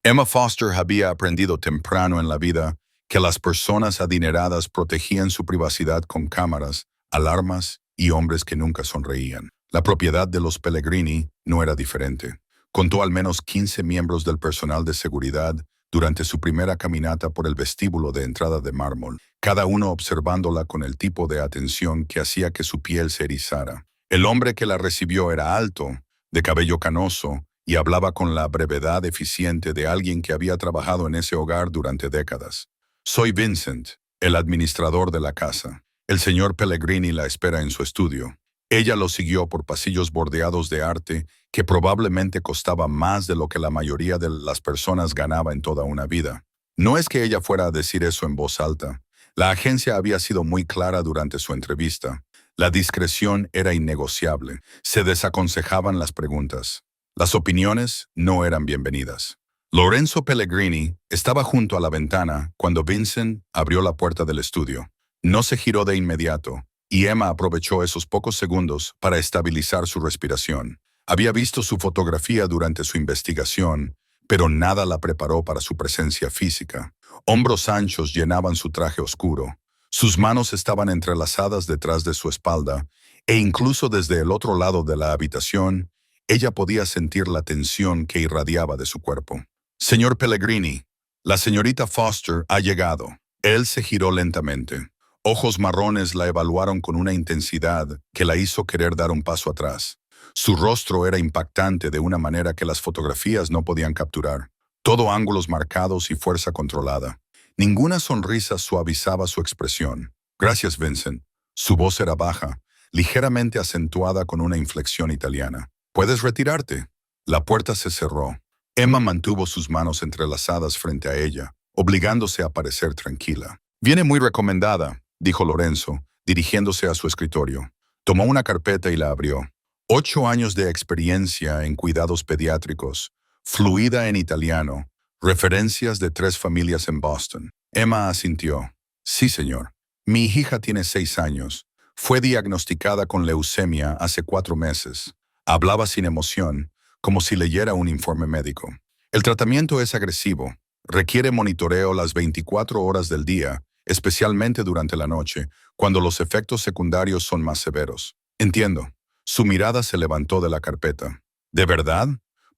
Emma Foster había aprendido temprano en la vida que las personas adineradas protegían su privacidad con cámaras, alarmas y hombres que nunca sonreían. La propiedad de los Pellegrini no era diferente. Contó al menos 15 miembros del personal de seguridad durante su primera caminata por el vestíbulo de entrada de mármol, cada uno observándola con el tipo de atención que hacía que su piel se erizara. El hombre que la recibió era alto, de cabello canoso, y hablaba con la brevedad eficiente de alguien que había trabajado en ese hogar durante décadas. Soy Vincent, el administrador de la casa. El señor Pellegrini la espera en su estudio. Ella lo siguió por pasillos bordeados de arte que probablemente costaba más de lo que la mayoría de las personas ganaba en toda una vida. No es que ella fuera a decir eso en voz alta. La agencia había sido muy clara durante su entrevista. La discreción era innegociable. Se desaconsejaban las preguntas. Las opiniones no eran bienvenidas. Lorenzo Pellegrini estaba junto a la ventana cuando Vincent abrió la puerta del estudio. No se giró de inmediato, y Emma aprovechó esos pocos segundos para estabilizar su respiración. Había visto su fotografía durante su investigación, pero nada la preparó para su presencia física. Hombros anchos llenaban su traje oscuro. Sus manos estaban entrelazadas detrás de su espalda, e incluso desde el otro lado de la habitación, ella podía sentir la tensión que irradiaba de su cuerpo. Señor Pellegrini, la señorita Foster ha llegado. Él se giró lentamente. Ojos marrones la evaluaron con una intensidad que la hizo querer dar un paso atrás. Su rostro era impactante de una manera que las fotografías no podían capturar. Todo ángulos marcados y fuerza controlada. Ninguna sonrisa suavizaba su expresión. Gracias, Vincent. Su voz era baja, ligeramente acentuada con una inflexión italiana. Puedes retirarte. La puerta se cerró. Emma mantuvo sus manos entrelazadas frente a ella, obligándose a parecer tranquila. Viene muy recomendada, dijo Lorenzo, dirigiéndose a su escritorio. Tomó una carpeta y la abrió. 8 años de experiencia en cuidados pediátricos, fluida en italiano, referencias de 3 familias en Boston. Emma asintió. Sí, señor. Mi hija tiene 6 años. Fue diagnosticada con leucemia hace 4 meses. Hablaba sin emoción, como si leyera un informe médico. El tratamiento es agresivo. Requiere monitoreo las 24 horas del día, especialmente durante la noche, cuando los efectos secundarios son más severos. Entiendo. Su mirada se levantó de la carpeta. ¿De verdad?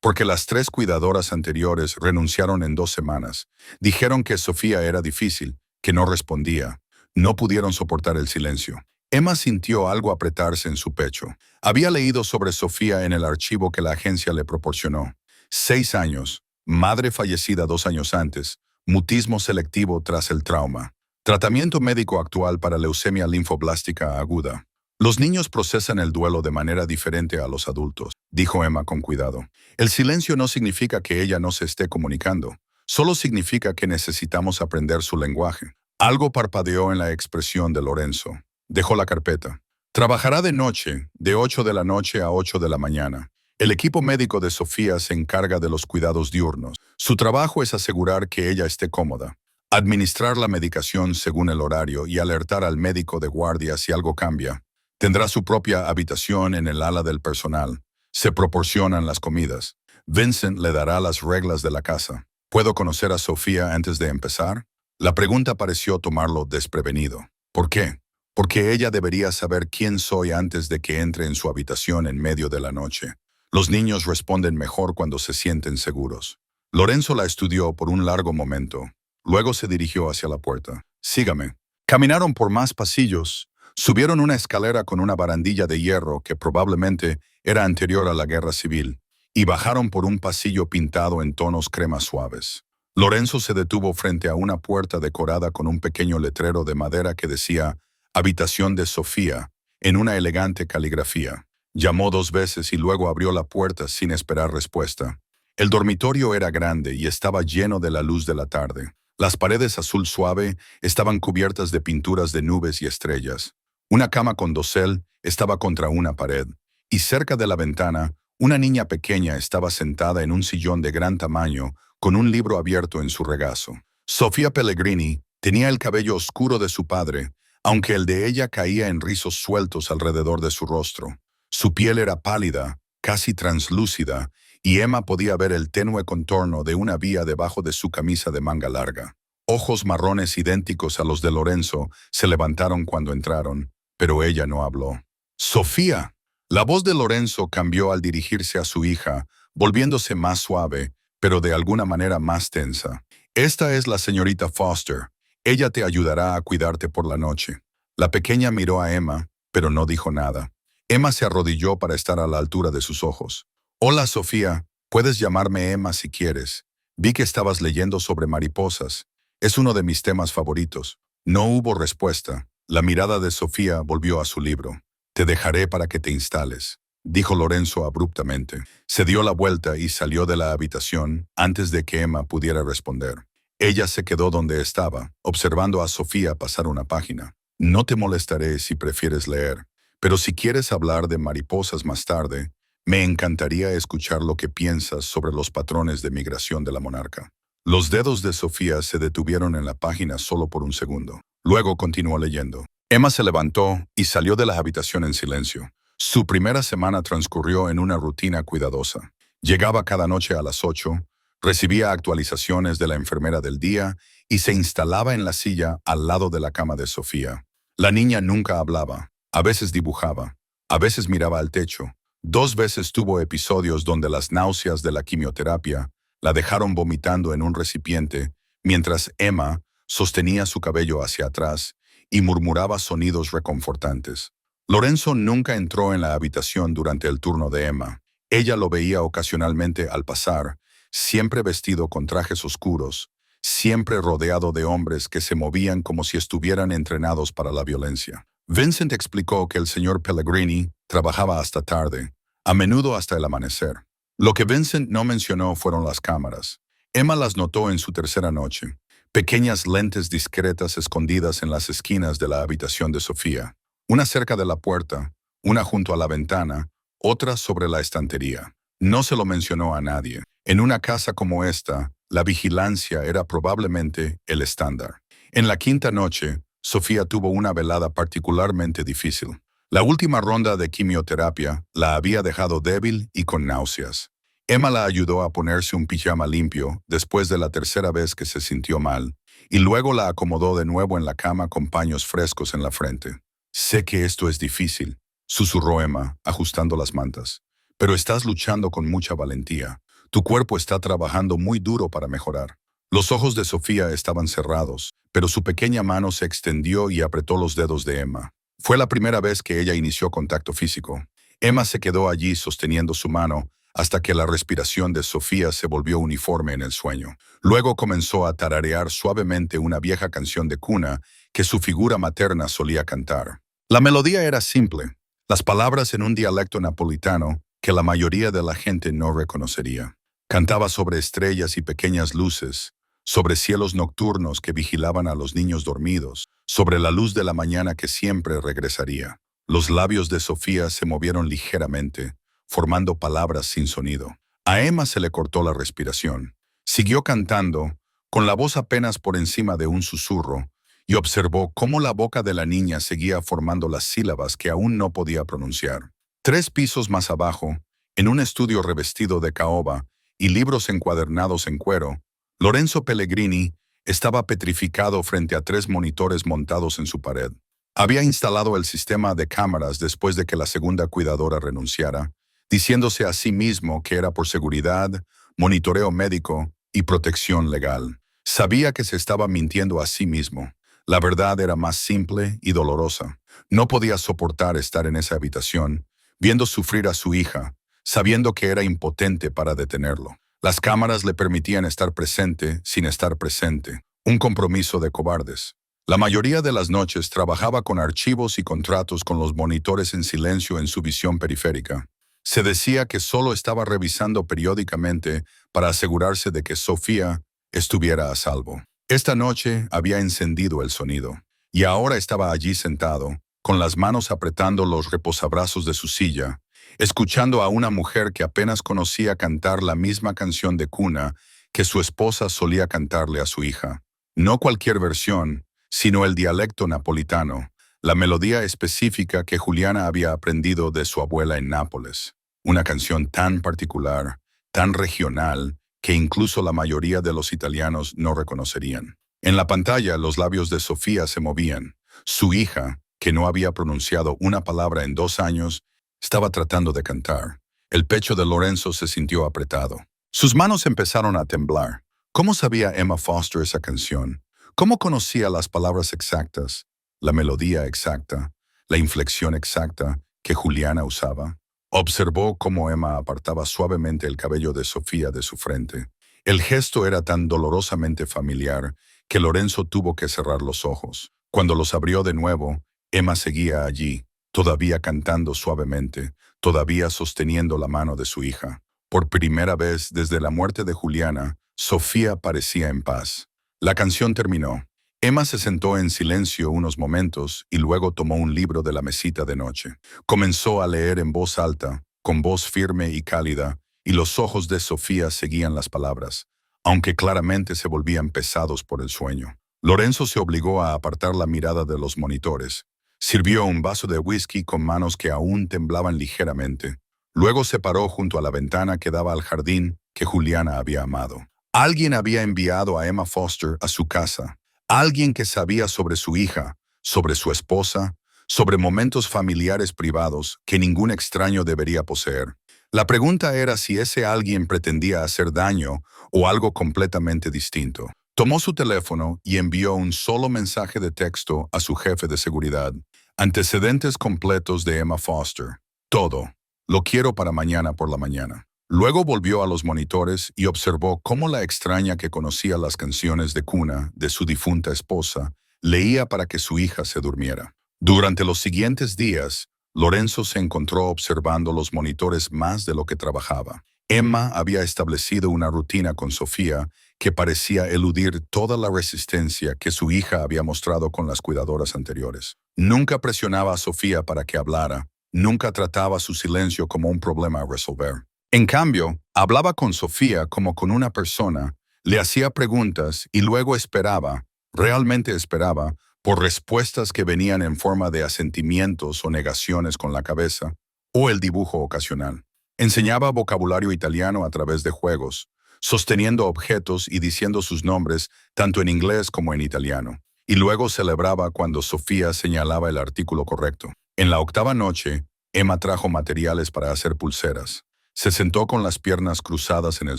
Porque las 3 cuidadoras anteriores renunciaron en 2 semanas. Dijeron que Sofía era difícil, que no respondía. No pudieron soportar el silencio. Emma sintió algo apretarse en su pecho. Había leído sobre Sofía en el archivo que la agencia le proporcionó. 6 años, madre fallecida 2 años antes, mutismo selectivo tras el trauma. Tratamiento médico actual para leucemia linfoblástica aguda. Los niños procesan el duelo de manera diferente a los adultos, dijo Emma con cuidado. El silencio no significa que ella no se esté comunicando, solo significa que necesitamos aprender su lenguaje. Algo parpadeó en la expresión de Lorenzo. Dejó la carpeta. Trabajará de noche, de 8 de la noche a 8 de la mañana. El equipo médico de Sofía se encarga de los cuidados diurnos. Su trabajo es asegurar que ella esté cómoda, administrar la medicación según el horario y alertar al médico de guardia si algo cambia. Tendrá su propia habitación en el ala del personal. Se proporcionan las comidas. Vincent le dará las reglas de la casa. ¿Puedo conocer a Sofía antes de empezar? La pregunta pareció tomarlo desprevenido. ¿Por qué? Porque ella debería saber quién soy antes de que entre en su habitación en medio de la noche. Los niños responden mejor cuando se sienten seguros. Lorenzo la estudió por un largo momento. Luego se dirigió hacia la puerta. Sígame. Caminaron por más pasillos. Subieron una escalera con una barandilla de hierro que probablemente era anterior a la guerra civil, y bajaron por un pasillo pintado en tonos crema suaves. Lorenzo se detuvo frente a una puerta decorada con un pequeño letrero de madera que decía «Habitación de Sofía», en una elegante caligrafía. Llamó 2 veces y luego abrió la puerta sin esperar respuesta. El dormitorio era grande y estaba lleno de la luz de la tarde. Las paredes azul suave estaban cubiertas de pinturas de nubes y estrellas. Una cama con dosel estaba contra una pared, y cerca de la ventana, una niña pequeña estaba sentada en un sillón de gran tamaño con un libro abierto en su regazo. Sofía Pellegrini tenía el cabello oscuro de su padre, aunque el de ella caía en rizos sueltos alrededor de su rostro. Su piel era pálida, casi translúcida, y Emma podía ver el tenue contorno de una vía debajo de su camisa de manga larga. Ojos marrones idénticos a los de Lorenzo se levantaron cuando entraron, pero ella no habló. ¡Sofía! La voz de Lorenzo cambió al dirigirse a su hija, volviéndose más suave, pero de alguna manera más tensa. Esta es la señorita Foster. Ella te ayudará a cuidarte por la noche. La pequeña miró a Emma, pero no dijo nada. Emma se arrodilló para estar a la altura de sus ojos. Hola, Sofía. Puedes llamarme Emma si quieres. Vi que estabas leyendo sobre mariposas. Es uno de mis temas favoritos. No hubo respuesta. La mirada de Sofía volvió a su libro. Te dejaré para que te instales, dijo Lorenzo abruptamente. Se dio la vuelta y salió de la habitación antes de que Emma pudiera responder. Ella se quedó donde estaba, observando a Sofía pasar una página. No te molestaré si prefieres leer, pero si quieres hablar de mariposas más tarde, me encantaría escuchar lo que piensas sobre los patrones de migración de la monarca. Los dedos de Sofía se detuvieron en la página solo por un segundo. Luego continuó leyendo. Emma se levantó y salió de la habitación en silencio. Su primera semana transcurrió en una rutina cuidadosa. Llegaba cada noche a las 8, recibía actualizaciones de la enfermera del día y se instalaba en la silla al lado de la cama de Sofía. La niña nunca hablaba, a veces dibujaba, a veces miraba al techo. 2 veces tuvo episodios donde las náuseas de la quimioterapia la dejaron vomitando en un recipiente, mientras Emma sostenía su cabello hacia atrás y murmuraba sonidos reconfortantes. Lorenzo nunca entró en la habitación durante el turno de Emma. Ella lo veía ocasionalmente al pasar, siempre vestido con trajes oscuros, siempre rodeado de hombres que se movían como si estuvieran entrenados para la violencia. Vincent explicó que el señor Pellegrini trabajaba hasta tarde, a menudo hasta el amanecer. Lo que Vincent no mencionó fueron las cámaras. Emma las notó en su tercera noche. Pequeñas lentes discretas escondidas en las esquinas de la habitación de Sofía. Una cerca de la puerta, una junto a la ventana, otra sobre la estantería. No se lo mencionó a nadie. En una casa como esta, la vigilancia era probablemente el estándar. En la quinta noche, Sofía tuvo una velada particularmente difícil. La última ronda de quimioterapia la había dejado débil y con náuseas. Emma la ayudó a ponerse un pijama limpio después de la tercera vez que se sintió mal, y luego la acomodó de nuevo en la cama con paños frescos en la frente. Sé que esto es difícil, susurró Emma, ajustando las mantas, pero estás luchando con mucha valentía. Tu cuerpo está trabajando muy duro para mejorar. Los ojos de Sofía estaban cerrados, pero su pequeña mano se extendió y apretó los dedos de Emma. Fue la primera vez que ella inició contacto físico. Emma se quedó allí sosteniendo su mano hasta que la respiración de Sofía se volvió uniforme en el sueño. Luego comenzó a tararear suavemente una vieja canción de cuna que su figura materna solía cantar. La melodía era simple, las palabras en un dialecto napolitano que la mayoría de la gente no reconocería. Cantaba sobre estrellas y pequeñas luces, sobre cielos nocturnos que vigilaban a los niños dormidos, sobre la luz de la mañana que siempre regresaría. Los labios de Sofía se movieron ligeramente, formando palabras sin sonido. A Emma se le cortó la respiración. Siguió cantando, con la voz apenas por encima de un susurro, y observó cómo la boca de la niña seguía formando las sílabas que aún no podía pronunciar. 3 pisos más abajo, en un estudio revestido de caoba y libros encuadernados en cuero, Lorenzo Pellegrini estaba petrificado frente a 3 monitores montados en su pared. Había instalado el sistema de cámaras después de que la segunda cuidadora renunciara, diciéndose a sí mismo que era por seguridad, monitoreo médico y protección legal. Sabía que se estaba mintiendo a sí mismo. La verdad era más simple y dolorosa. No podía soportar estar en esa habitación, viendo sufrir a su hija, sabiendo que era impotente para detenerlo. Las cámaras le permitían estar presente sin estar presente, un compromiso de cobardes. La mayoría de las noches trabajaba con archivos y contratos con los monitores en silencio en su visión periférica. Se decía que solo estaba revisando periódicamente para asegurarse de que Sofía estuviera a salvo. Esta noche había encendido el sonido, y ahora estaba allí sentado, con las manos apretando los reposabrazos de su silla, escuchando a una mujer que apenas conocía cantar la misma canción de cuna que su esposa solía cantarle a su hija. No cualquier versión, sino el dialecto napolitano, la melodía específica que Juliana había aprendido de su abuela en Nápoles. Una canción tan particular, tan regional, que incluso la mayoría de los italianos no reconocerían. En la pantalla, los labios de Sofía se movían. Su hija, que no había pronunciado una palabra en 2 años, estaba tratando de cantar. El pecho de Lorenzo se sintió apretado. Sus manos empezaron a temblar. ¿Cómo sabía Emma Foster esa canción? ¿Cómo conocía las palabras exactas, la melodía exacta, la inflexión exacta que Juliana usaba? Observó cómo Emma apartaba suavemente el cabello de Sofía de su frente. El gesto era tan dolorosamente familiar que Lorenzo tuvo que cerrar los ojos. Cuando los abrió de nuevo, Emma seguía allí, todavía cantando suavemente, todavía sosteniendo la mano de su hija. Por primera vez desde la muerte de Juliana, Sofía parecía en paz. La canción terminó. Emma se sentó en silencio unos momentos y luego tomó un libro de la mesita de noche. Comenzó a leer en voz alta, con voz firme y cálida, y los ojos de Sofía seguían las palabras, aunque claramente se volvían pesados por el sueño. Lorenzo se obligó a apartar la mirada de los monitores. Sirvió un vaso de whisky con manos que aún temblaban ligeramente. Luego se paró junto a la ventana que daba al jardín que Juliana había amado. Alguien había enviado a Emma Foster a su casa. Alguien que sabía sobre su hija, sobre su esposa, sobre momentos familiares privados que ningún extraño debería poseer. La pregunta era si ese alguien pretendía hacer daño o algo completamente distinto. Tomó su teléfono y envió un solo mensaje de texto a su jefe de seguridad. Antecedentes completos de Emma Foster. Todo. Lo quiero para mañana por la mañana. Luego volvió a los monitores y observó cómo la extraña que conocía las canciones de cuna de su difunta esposa leía para que su hija se durmiera. Durante los siguientes días, Lorenzo se encontró observando los monitores más de lo que trabajaba. Emma había establecido una rutina con Sofía que parecía eludir toda la resistencia que su hija había mostrado con las cuidadoras anteriores. Nunca presionaba a Sofía para que hablara, nunca trataba su silencio como un problema a resolver. En cambio, hablaba con Sofía como con una persona, le hacía preguntas y luego esperaba, realmente esperaba, por respuestas que venían en forma de asentimientos o negaciones con la cabeza, o el dibujo ocasional. Enseñaba vocabulario italiano a través de juegos, sosteniendo objetos y diciendo sus nombres tanto en inglés como en italiano, y luego celebraba cuando Sofía señalaba el artículo correcto. En la octava noche, Emma trajo materiales para hacer pulseras. Se sentó con las piernas cruzadas en el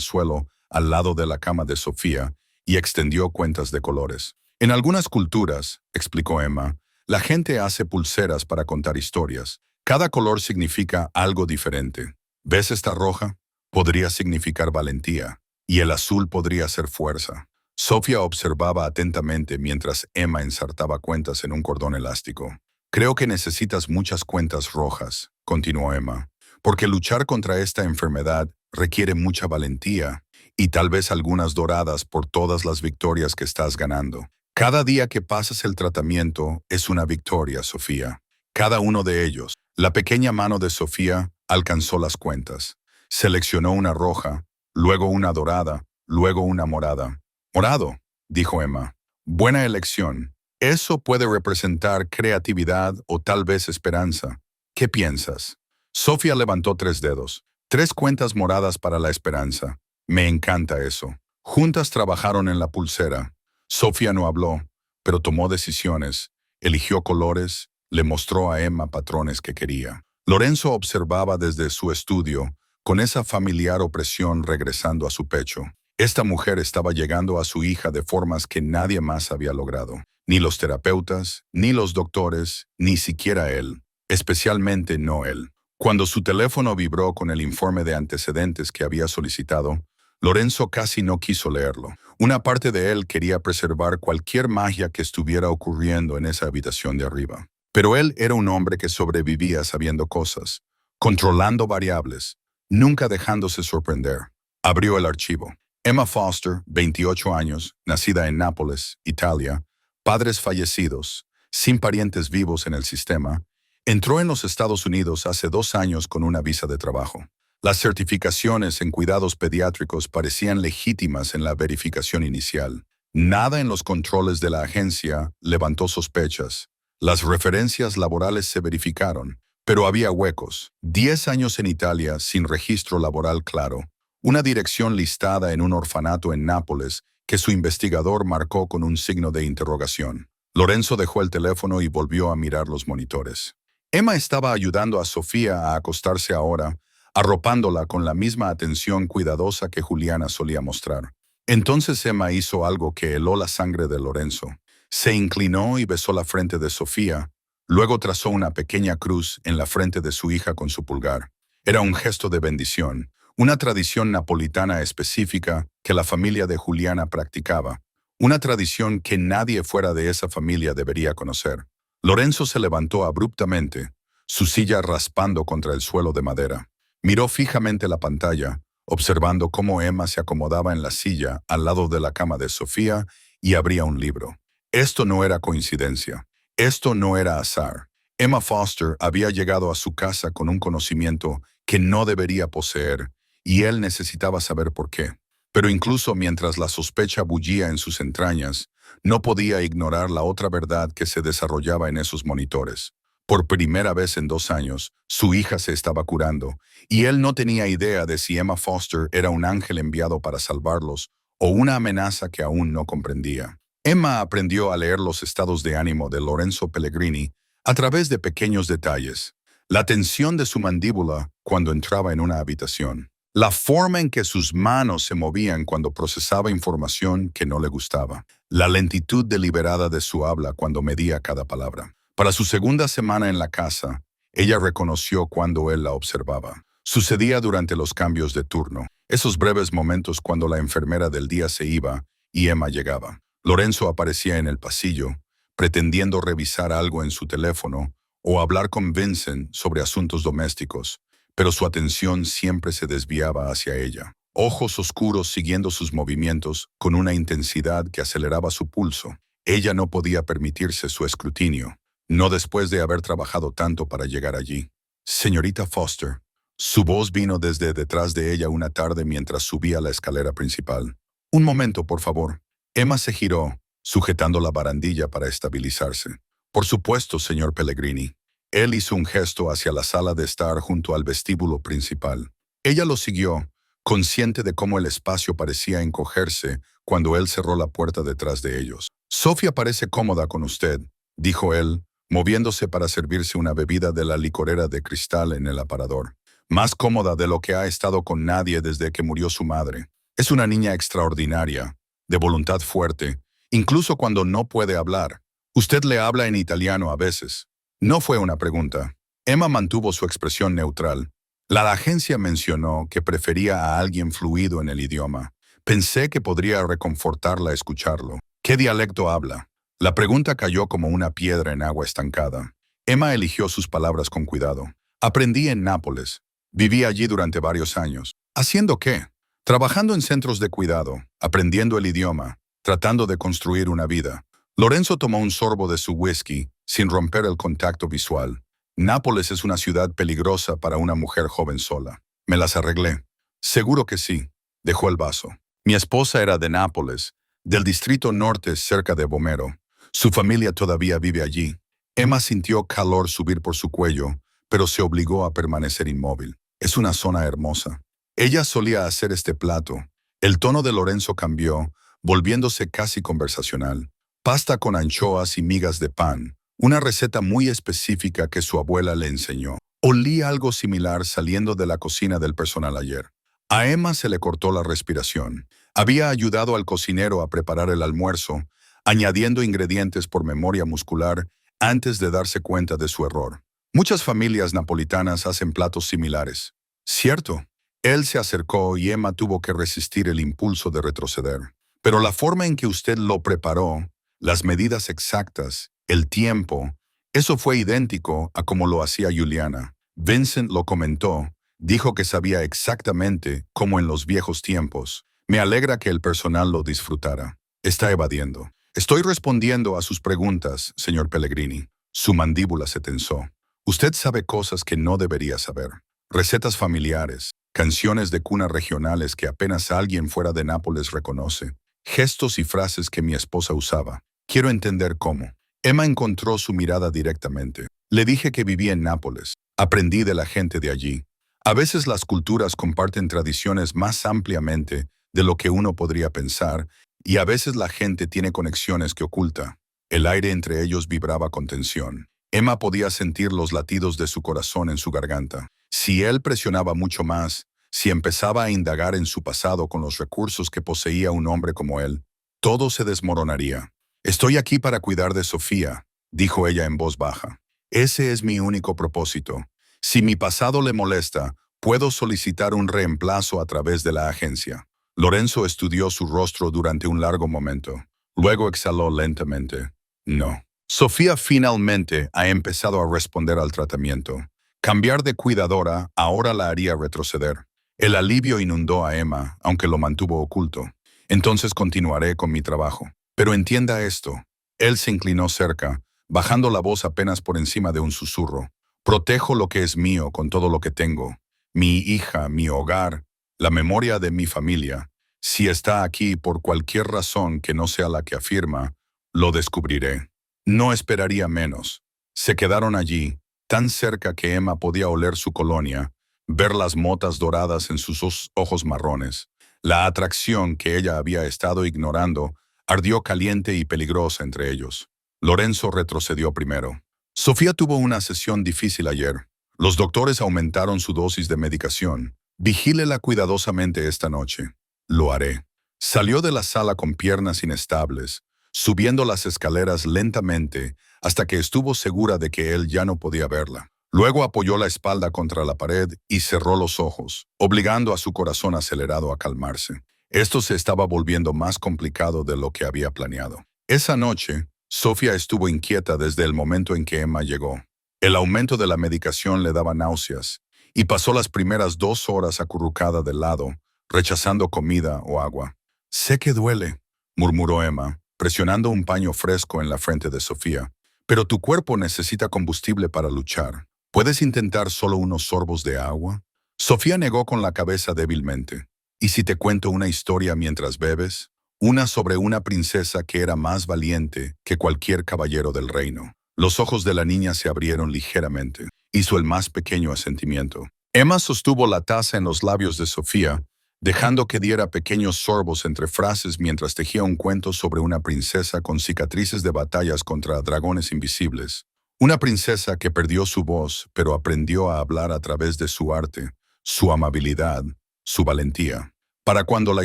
suelo, al lado de la cama de Sofía, y extendió cuentas de colores. En algunas culturas, explicó Emma, la gente hace pulseras para contar historias. Cada color significa algo diferente. ¿Ves esta roja? Podría significar valentía, y el azul podría ser fuerza. Sofía observaba atentamente mientras Emma ensartaba cuentas en un cordón elástico. Creo que necesitas muchas cuentas rojas, continuó Emma, porque luchar contra esta enfermedad requiere mucha valentía y tal vez algunas doradas por todas las victorias que estás ganando. Cada día que pasas el tratamiento es una victoria, Sofía. Cada uno de ellos. La pequeña mano de Sofía alcanzó las cuentas. Seleccionó una roja, luego una dorada, luego una morada. Morado, dijo Emma. Buena elección. Eso puede representar creatividad o tal vez esperanza. ¿Qué piensas? Sofía levantó 3 dedos. 3 cuentas moradas para la esperanza. Me encanta eso. Juntas trabajaron en la pulsera. Sofía no habló, pero tomó decisiones, eligió colores, le mostró a Emma patrones que quería. Lorenzo observaba desde su estudio, con esa familiar opresión regresando a su pecho. Esta mujer estaba llegando a su hija de formas que nadie más había logrado. Ni los terapeutas, ni los doctores, ni siquiera él. Especialmente no él. Cuando su teléfono vibró con el informe de antecedentes que había solicitado, Lorenzo casi no quiso leerlo. Una parte de él quería preservar cualquier magia que estuviera ocurriendo en esa habitación de arriba. Pero él era un hombre que sobrevivía sabiendo cosas, controlando variables, nunca dejándose sorprender. Abrió el archivo. Emma Foster, 28 años, nacida en Nápoles, Italia, padres fallecidos, sin parientes vivos en el sistema, entró en los Estados Unidos hace 2 años con una visa de trabajo. Las certificaciones en cuidados pediátricos parecían legítimas en la verificación inicial. Nada en los controles de la agencia levantó sospechas. Las referencias laborales se verificaron, pero había huecos. 10 años en Italia sin registro laboral claro. una dirección listada en un orfanato en Nápoles que su investigador marcó con un signo de interrogación. Lorenzo dejó el teléfono y volvió a mirar los monitores. Emma estaba ayudando a Sofía a acostarse ahora, arropándola con la misma atención cuidadosa que Juliana solía mostrar. Entonces Emma hizo algo que heló la sangre de Lorenzo. Se inclinó y besó la frente de Sofía, luego trazó una pequeña cruz en la frente de su hija con su pulgar. Era un gesto de bendición, una tradición napolitana específica que la familia de Juliana practicaba, una tradición que nadie fuera de esa familia debería conocer. Lorenzo se levantó abruptamente, su silla raspando contra el suelo de madera. Miró fijamente la pantalla, observando cómo Emma se acomodaba en la silla al lado de la cama de Sofía y abría un libro. Esto no era coincidencia. Esto no era azar. Emma Foster había llegado a su casa con un conocimiento que no debería poseer, y él necesitaba saber por qué. Pero incluso mientras la sospecha bullía en sus entrañas, no podía ignorar la otra verdad que se desarrollaba en esos monitores. Por primera vez en 2 años, su hija se estaba curando, y él no tenía idea de si Emma Foster era un ángel enviado para salvarlos o una amenaza que aún no comprendía. Emma aprendió a leer los estados de ánimo de Lorenzo Pellegrini a través de pequeños detalles. La tensión de su mandíbula cuando entraba en una habitación. La forma en que sus manos se movían cuando procesaba información que no le gustaba. La lentitud deliberada de su habla cuando medía cada palabra. Para su segunda semana en la casa, ella reconoció cuando él la observaba. Sucedía durante los cambios de turno, esos breves momentos cuando la enfermera del día se iba y Emma llegaba. Lorenzo aparecía en el pasillo, pretendiendo revisar algo en su teléfono o hablar con Vincent sobre asuntos domésticos, pero su atención siempre se desviaba hacia ella. Ojos oscuros siguiendo sus movimientos con una intensidad que aceleraba su pulso. Ella no podía permitirse su escrutinio, no después de haber trabajado tanto para llegar allí. Señorita Foster. Su voz vino desde detrás de ella una tarde mientras subía la escalera principal. Un momento, por favor. Emma se giró, sujetando la barandilla para estabilizarse. Por supuesto, señor Pellegrini. Él hizo un gesto hacia la sala de estar junto al vestíbulo principal. Ella lo siguió, consciente de cómo el espacio parecía encogerse cuando él cerró la puerta detrás de ellos. Sofía parece cómoda con usted, dijo él, moviéndose para servirse una bebida de la licorera de cristal en el aparador. Más cómoda de lo que ha estado con nadie desde que murió su madre. Es una niña extraordinaria, de voluntad fuerte, incluso cuando no puede hablar. Usted le habla en italiano a veces. No fue una pregunta. Emma mantuvo su expresión neutral. La agencia mencionó que prefería a alguien fluido en el idioma. Pensé que podría reconfortarla escucharlo. ¿Qué dialecto habla? La pregunta cayó como una piedra en agua estancada. Emma eligió sus palabras con cuidado. Aprendí en Nápoles. Viví allí durante varios años. ¿Haciendo qué? Trabajando en centros de cuidado, aprendiendo el idioma, tratando de construir una vida. Lorenzo tomó un sorbo de su whisky, sin romper el contacto visual. Nápoles es una ciudad peligrosa para una mujer joven sola. Me las arreglé. Seguro que sí. Dejó el vaso. Mi esposa era de Nápoles, del distrito norte cerca de Vomero. Su familia todavía vive allí. Emma sintió calor subir por su cuello, pero se obligó a permanecer inmóvil. Es una zona hermosa. Ella solía hacer este plato. El tono de Lorenzo cambió, volviéndose casi conversacional. Pasta con anchoas y migas de pan, una receta muy específica que su abuela le enseñó. Olía algo similar saliendo de la cocina del personal ayer. A Emma se le cortó la respiración. Había ayudado al cocinero a preparar el almuerzo, añadiendo ingredientes por memoria muscular antes de darse cuenta de su error. Muchas familias napolitanas hacen platos similares. ¿Cierto? Él se acercó y Emma tuvo que resistir el impulso de retroceder. Pero la forma en que usted lo preparó, las medidas exactas, el tiempo, eso fue idéntico a como lo hacía Juliana. Vincent lo comentó, dijo que sabía exactamente cómo en los viejos tiempos. Me alegra que el personal lo disfrutara. Está evadiendo. Estoy respondiendo a sus preguntas, señor Pellegrini. Su mandíbula se tensó. Usted sabe cosas que no debería saber. Recetas familiares, canciones de cuna regionales que apenas alguien fuera de Nápoles reconoce, gestos y frases que mi esposa usaba. Quiero entender cómo. Emma encontró su mirada directamente. Le dije que vivía en Nápoles. Aprendí de la gente de allí. A veces las culturas comparten tradiciones más ampliamente de lo que uno podría pensar, y a veces la gente tiene conexiones que oculta. El aire entre ellos vibraba con tensión. Emma podía sentir los latidos de su corazón en su garganta. Si él presionaba mucho más, si empezaba a indagar en su pasado con los recursos que poseía un hombre como él, todo se desmoronaría. «Estoy aquí para cuidar de Sofía», dijo ella en voz baja. «Ese es mi único propósito. Si mi pasado le molesta, puedo solicitar un reemplazo a través de la agencia». Lorenzo estudió su rostro durante un largo momento. Luego exhaló lentamente. «No». Sofía finalmente ha empezado a responder al tratamiento. Cambiar de cuidadora ahora la haría retroceder. El alivio inundó a Emma, aunque lo mantuvo oculto. «Entonces continuaré con mi trabajo. Pero entienda esto». Él se inclinó cerca, bajando la voz apenas por encima de un susurro. «Protejo lo que es mío con todo lo que tengo. Mi hija, mi hogar, la memoria de mi familia. Si está aquí por cualquier razón que no sea la que afirma, lo descubriré». No esperaría menos. Se quedaron allí, tan cerca que Emma podía oler su colonia, ver las motas doradas en sus ojos marrones. La atracción que ella había estado ignorando ardió caliente y peligrosa entre ellos. Lorenzo retrocedió primero. «Sofía tuvo una sesión difícil ayer. Los doctores aumentaron su dosis de medicación. Vigílela cuidadosamente esta noche». «Lo haré». Salió de la sala con piernas inestables, subiendo las escaleras lentamente hasta que estuvo segura de que él ya no podía verla. Luego apoyó la espalda contra la pared y cerró los ojos, obligando a su corazón acelerado a calmarse. Esto se estaba volviendo más complicado de lo que había planeado. Esa noche, Sofía estuvo inquieta desde el momento en que Emma llegó. El aumento de la medicación le daba náuseas, y pasó las primeras 2 horas acurrucada de lado, rechazando comida o agua. «Sé que duele», murmuró Emma, presionando un paño fresco en la frente de Sofía. «Pero tu cuerpo necesita combustible para luchar. ¿Puedes intentar solo unos sorbos de agua?» Sofía negó con la cabeza débilmente. «¿Y si te cuento una historia mientras bebes? Una sobre una princesa que era más valiente que cualquier caballero del reino». Los ojos de la niña se abrieron ligeramente. Hizo el más pequeño asentimiento. Emma sostuvo la taza en los labios de Sofía, dejando que diera pequeños sorbos entre frases mientras tejía un cuento sobre una princesa con cicatrices de batallas contra dragones invisibles. Una princesa que perdió su voz, pero aprendió a hablar a través de su arte, su amabilidad, su valentía. Para cuando la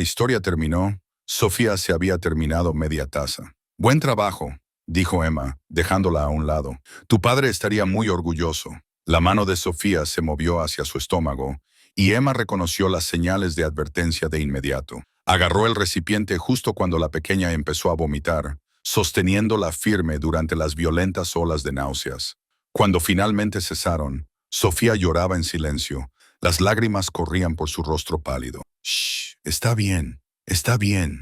historia terminó, Sofía se había terminado media taza. «Buen trabajo», dijo Emma, dejándola a un lado. «Tu padre estaría muy orgulloso». La mano de Sofía se movió hacia su estómago, y Emma reconoció las señales de advertencia de inmediato. Agarró el recipiente justo cuando la pequeña empezó a vomitar, sosteniéndola firme durante las violentas olas de náuseas. Cuando finalmente cesaron, Sofía lloraba en silencio. Las lágrimas corrían por su rostro pálido. «Shh, está bien,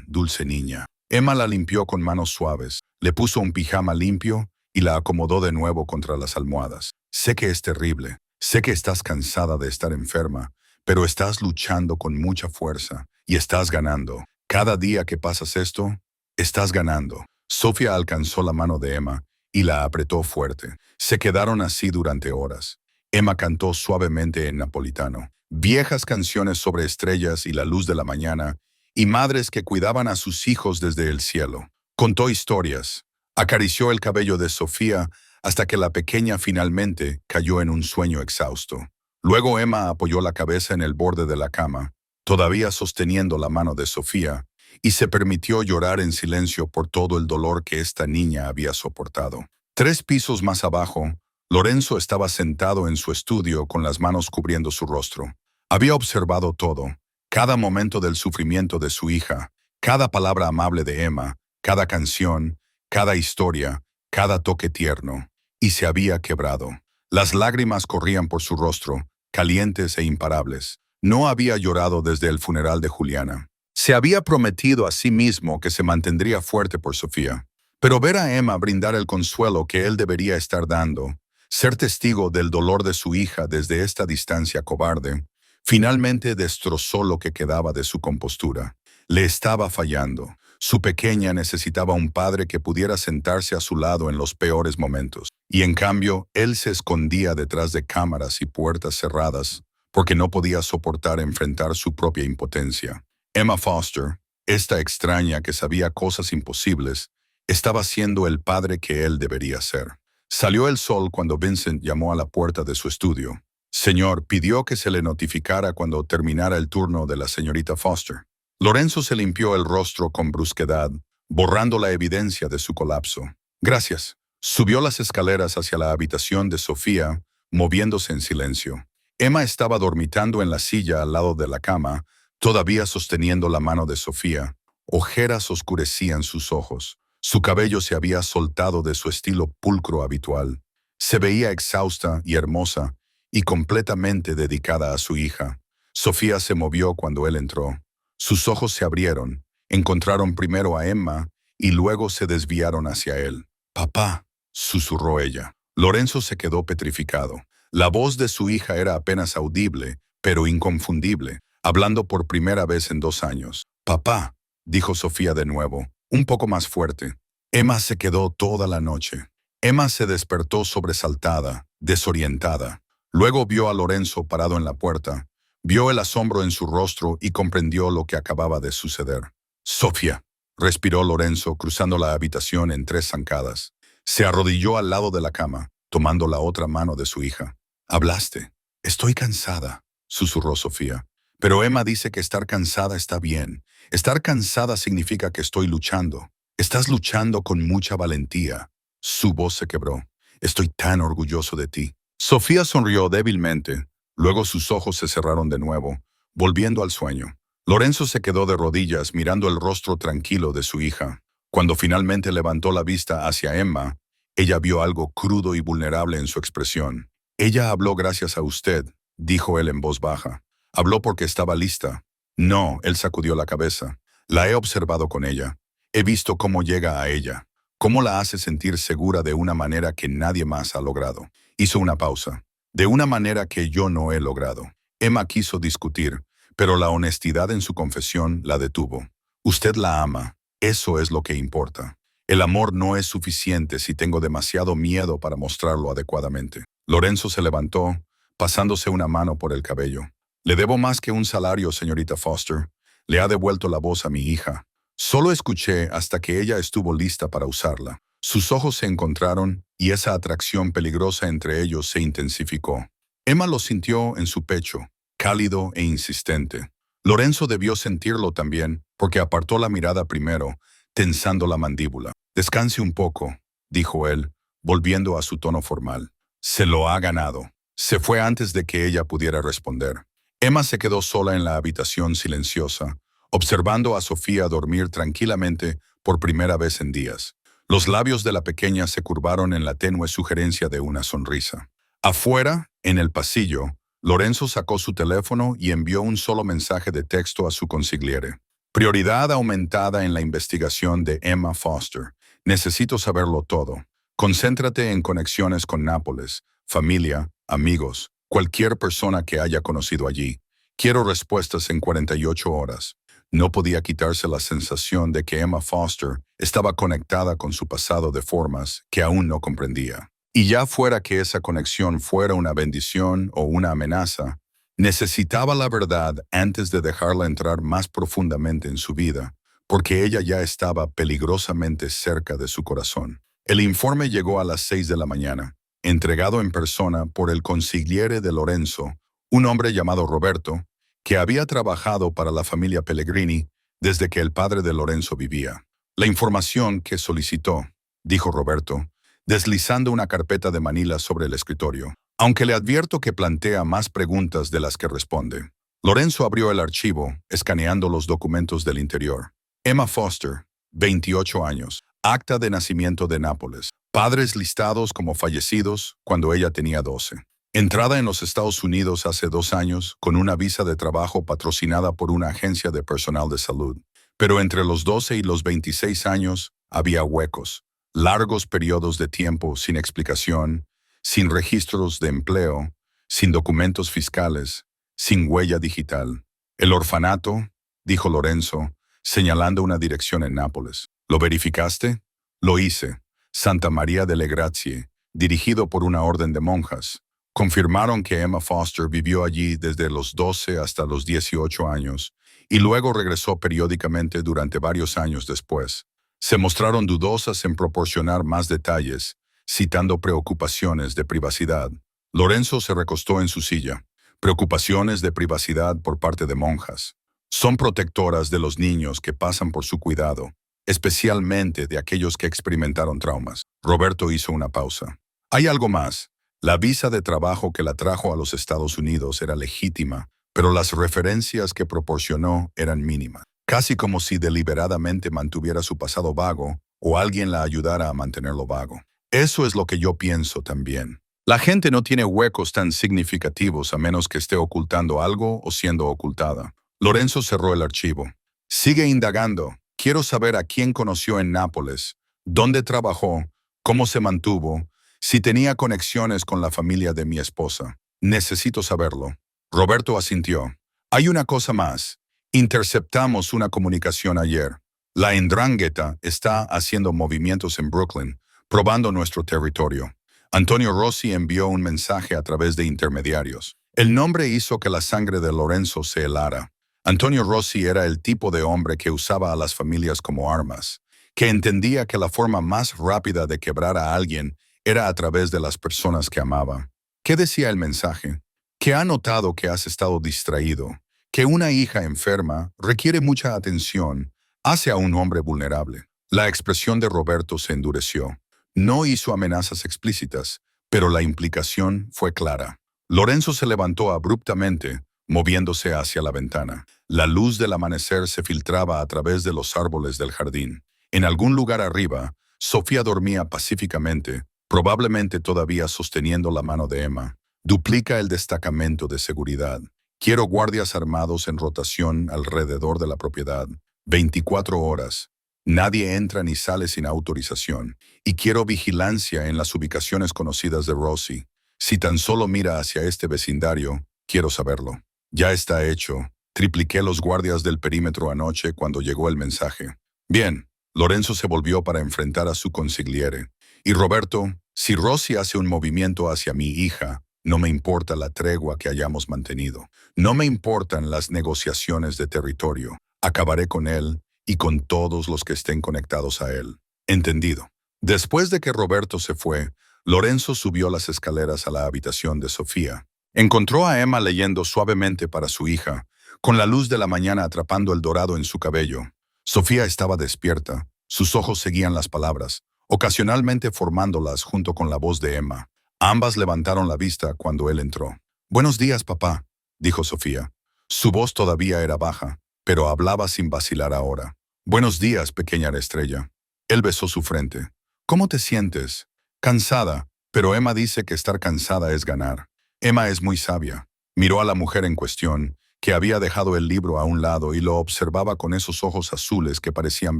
dulce niña». Emma la limpió con manos suaves, le puso un pijama limpio y la acomodó de nuevo contra las almohadas. «Sé que es terrible, sé que estás cansada de estar enferma, pero estás luchando con mucha fuerza y estás ganando. Cada día que pasas esto, estás ganando». Sofía alcanzó la mano de Emma y la apretó fuerte. Se quedaron así durante horas. Emma cantó suavemente en napolitano, viejas canciones sobre estrellas y la luz de la mañana, y madres que cuidaban a sus hijos desde el cielo. Contó historias. Acarició el cabello de Sofía hasta que la pequeña finalmente cayó en un sueño exhausto. Luego Emma apoyó la cabeza en el borde de la cama, todavía sosteniendo la mano de Sofía, y se permitió llorar en silencio por todo el dolor que esta niña había soportado. 3 pisos más abajo, Lorenzo estaba sentado en su estudio con las manos cubriendo su rostro. Había observado todo, cada momento del sufrimiento de su hija, cada palabra amable de Emma, cada canción, cada historia, cada toque tierno, y se había quebrado. Las lágrimas corrían por su rostro, calientes e imparables. No había llorado desde el funeral de Juliana. Se había prometido a sí mismo que se mantendría fuerte por Sofía. Pero ver a Emma brindar el consuelo que él debería estar dando, ser testigo del dolor de su hija desde esta distancia cobarde, finalmente destrozó lo que quedaba de su compostura. Le estaba fallando. Su pequeña necesitaba un padre que pudiera sentarse a su lado en los peores momentos. Y en cambio, él se escondía detrás de cámaras y puertas cerradas, porque no podía soportar enfrentar su propia impotencia. Emma Foster, esta extraña que sabía cosas imposibles, estaba siendo el padre que él debería ser. Salió el sol cuando Vincent llamó a la puerta de su estudio. Señor, pidió que se le notificara cuando terminara el turno de la señorita Foster. Lorenzo se limpió el rostro con brusquedad, borrando la evidencia de su colapso. Gracias. Subió las escaleras hacia la habitación de Sofía, moviéndose en silencio. Emma estaba dormitando en la silla al lado de la cama, todavía sosteniendo la mano de Sofía. Ojeras oscurecían sus ojos. Su cabello se había soltado de su estilo pulcro habitual. Se veía exhausta y hermosa, y completamente dedicada a su hija. Sofía se movió cuando él entró. Sus ojos se abrieron, encontraron primero a Emma y luego se desviaron hacia él. «Papá», susurró ella. Lorenzo se quedó petrificado. La voz de su hija era apenas audible, pero inconfundible, hablando por primera vez en 2 años. «Papá», dijo Sofía de nuevo, un poco más fuerte. Emma se quedó toda la noche. Emma se despertó sobresaltada, desorientada. Luego vio a Lorenzo parado en la puerta, vio el asombro en su rostro y comprendió lo que acababa de suceder. «Sofía», respiró Lorenzo cruzando la habitación en 3 zancadas. Se arrodilló al lado de la cama, tomando la otra mano de su hija. «Hablaste». «Estoy cansada», susurró Sofía. «Pero Emma dice que estar cansada está bien. Estar cansada significa que estoy luchando. Estás luchando con mucha valentía». Su voz se quebró. «Estoy tan orgulloso de ti». Sofía sonrió débilmente. Luego sus ojos se cerraron de nuevo, volviendo al sueño. Lorenzo se quedó de rodillas mirando el rostro tranquilo de su hija. Cuando finalmente levantó la vista hacia Emma, ella vio algo crudo y vulnerable en su expresión. «Ella habló gracias a usted», dijo él en voz baja. «Habló porque estaba lista». «No», él sacudió la cabeza. «La he observado con ella. He visto cómo llega a ella, cómo la hace sentir segura de una manera que nadie más ha logrado». Hizo una pausa. «De una manera que yo no he logrado». Emma quiso discutir, pero la honestidad en su confesión la detuvo. «Usted la ama. Eso es lo que importa. El amor no es suficiente si tengo demasiado miedo para mostrarlo adecuadamente». Lorenzo se levantó, pasándose una mano por el cabello. «Le debo más que un salario, señorita Foster. Le ha devuelto la voz a mi hija. Solo escuché hasta que ella estuvo lista para usarla». Sus ojos se encontraron y esa atracción peligrosa entre ellos se intensificó. Emma lo sintió en su pecho, cálido e insistente. Lorenzo debió sentirlo también, porque apartó la mirada primero, tensando la mandíbula. «Descanse un poco», dijo él, volviendo a su tono formal. «Se lo ha ganado». Se fue antes de que ella pudiera responder. Emma se quedó sola en la habitación silenciosa, observando a Sofía dormir tranquilamente por primera vez en días. Los labios de la pequeña se curvaron en la tenue sugerencia de una sonrisa. Afuera, en el pasillo, Lorenzo sacó su teléfono y envió un solo mensaje de texto a su consigliere. «Prioridad aumentada en la investigación de Emma Foster. Necesito saberlo todo. Concéntrate en conexiones con Nápoles, familia, amigos, cualquier persona que haya conocido allí. Quiero respuestas en 48 horas». No podía quitarse la sensación de que Emma Foster estaba conectada con su pasado de formas que aún no comprendía. Y ya fuera que esa conexión fuera una bendición o una amenaza, necesitaba la verdad antes de dejarla entrar más profundamente en su vida, porque ella ya estaba peligrosamente cerca de su corazón. El informe llegó a las 6 de la mañana, entregado en persona por el consigliere de Lorenzo, un hombre llamado Roberto, que había trabajado para la familia Pellegrini desde que el padre de Lorenzo vivía. «La información que solicitó», dijo Roberto, deslizando una carpeta de manila sobre el escritorio, aunque le advierto que plantea más preguntas de las que responde. Lorenzo abrió el archivo, escaneando los documentos del interior. Emma Foster, 28 años, acta de nacimiento de Nápoles, padres listados como fallecidos cuando ella tenía 12. Entrada en los Estados Unidos hace 2 años con una visa de trabajo patrocinada por una agencia de personal de salud. Pero entre los 12 y los 26 años había huecos, largos periodos de tiempo sin explicación, sin registros de empleo, sin documentos fiscales, sin huella digital. «El orfanato», dijo Lorenzo, señalando una dirección en Nápoles. «¿Lo verificaste?» «Lo hice. Santa María delle Grazie, dirigido por una orden de monjas. Confirmaron que Emma Foster vivió allí desde los 12 hasta los 18 años y luego regresó periódicamente durante varios años después. Se mostraron dudosas en proporcionar más detalles, citando preocupaciones de privacidad. Lorenzo se recostó en su silla. Preocupaciones de privacidad por parte de monjas. Son protectoras de los niños que pasan por su cuidado, especialmente de aquellos que experimentaron traumas. Roberto hizo una pausa. Hay algo más. La visa de trabajo que la trajo a los Estados Unidos era legítima, pero las referencias que proporcionó eran mínimas. Casi como si deliberadamente mantuviera su pasado vago o alguien la ayudara a mantenerlo vago. Eso es lo que yo pienso también. La gente no tiene huecos tan significativos a menos que esté ocultando algo o siendo ocultada. Lorenzo cerró el archivo. Sigue indagando. Quiero saber a quién conoció en Nápoles, dónde trabajó, cómo se mantuvo, si tenía conexiones con la familia de mi esposa. Necesito saberlo. Roberto asintió. Hay una cosa más. Interceptamos una comunicación ayer. La 'Ndrangheta está haciendo movimientos en Brooklyn, probando nuestro territorio. Antonio Rossi envió un mensaje a través de intermediarios. El nombre hizo que la sangre de Lorenzo se helara. Antonio Rossi era el tipo de hombre que usaba a las familias como armas, que entendía que la forma más rápida de quebrar a alguien era a través de las personas que amaba. ¿Qué decía el mensaje? Que ha notado que has estado distraído, que una hija enferma requiere mucha atención, hace a un hombre vulnerable. La expresión de Roberto se endureció. No hizo amenazas explícitas, pero la implicación fue clara. Lorenzo se levantó abruptamente, moviéndose hacia la ventana. La luz del amanecer se filtraba a través de los árboles del jardín. En algún lugar arriba, Sofía dormía pacíficamente, probablemente todavía sosteniendo la mano de Emma. Duplica el destacamento de seguridad. Quiero guardias armados en rotación alrededor de la propiedad. 24 horas. Nadie entra ni sale sin autorización. Y quiero vigilancia en las ubicaciones conocidas de Rossi. Si tan solo mira hacia este vecindario, quiero saberlo. Ya está hecho. Tripliqué los guardias del perímetro anoche cuando llegó el mensaje. Bien, Lorenzo se volvió para enfrentar a su consigliere. Y Roberto, si Rossi hace un movimiento hacia mi hija, no me importa la tregua que hayamos mantenido. No me importan las negociaciones de territorio. Acabaré con él y con todos los que estén conectados a él. Entendido. Después de que Roberto se fue, Lorenzo subió las escaleras a la habitación de Sofía. Encontró a Emma leyendo suavemente para su hija, con la luz de la mañana atrapando el dorado en su cabello. Sofía estaba despierta, sus ojos seguían las palabras, ocasionalmente formándolas junto con la voz de Emma. Ambas levantaron la vista cuando él entró. «Buenos días, papá», dijo Sofía. Su voz todavía era baja, pero hablaba sin vacilar ahora. «Buenos días, pequeña estrella». Él besó su frente. «¿Cómo te sientes?» «Cansada, pero Emma dice que estar cansada es ganar». Emma es muy sabia. Miró a la mujer en cuestión, que había dejado el libro a un lado y lo observaba con esos ojos azules que parecían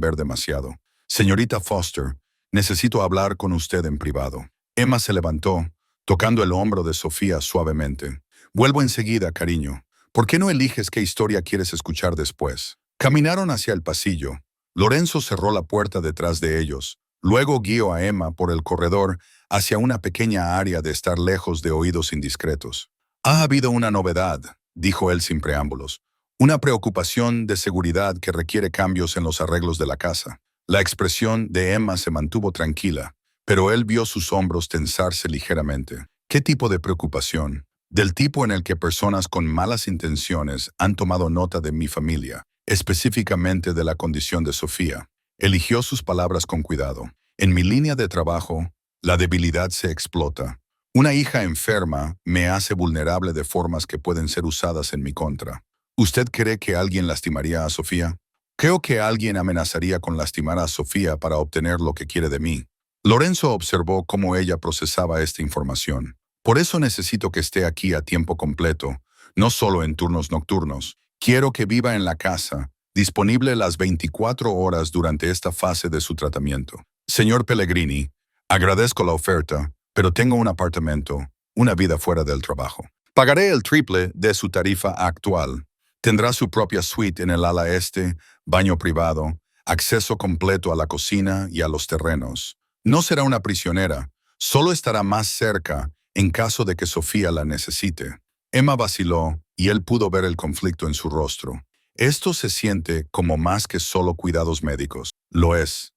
ver demasiado. «Señorita Foster, necesito hablar con usted en privado». Emma se levantó, tocando el hombro de Sofía suavemente. «Vuelvo enseguida, cariño. ¿Por qué no eliges qué historia quieres escuchar después?» Caminaron hacia el pasillo. Lorenzo cerró la puerta detrás de ellos. Luego guió a Emma por el corredor hacia una pequeña área de estar lejos de oídos indiscretos. «Ha habido una novedad», dijo él sin preámbulos. «Una preocupación de seguridad que requiere cambios en los arreglos de la casa». La expresión de Emma se mantuvo tranquila, pero él vio sus hombros tensarse ligeramente. ¿Qué tipo de preocupación? Del tipo en el que personas con malas intenciones han tomado nota de mi familia, específicamente de la condición de Sofía. Eligió sus palabras con cuidado. En mi línea de trabajo, la debilidad se explota. Una hija enferma me hace vulnerable de formas que pueden ser usadas en mi contra. ¿Usted cree que alguien lastimaría a Sofía? Creo que alguien amenazaría con lastimar a Sofía para obtener lo que quiere de mí. Lorenzo observó cómo ella procesaba esta información. Por eso necesito que esté aquí a tiempo completo, no solo en turnos nocturnos. Quiero que viva en la casa, disponible las 24 horas durante esta fase de su tratamiento. Señor Pellegrini, agradezco la oferta, pero tengo un apartamento, una vida fuera del trabajo. Pagaré el triple de su tarifa actual. Tendrá su propia suite en el ala este, baño privado, acceso completo a la cocina y a los terrenos. No será una prisionera, solo estará más cerca en caso de que Sofía la necesite. Emma vaciló y él pudo ver el conflicto en su rostro. Esto se siente como más que solo cuidados médicos. Lo es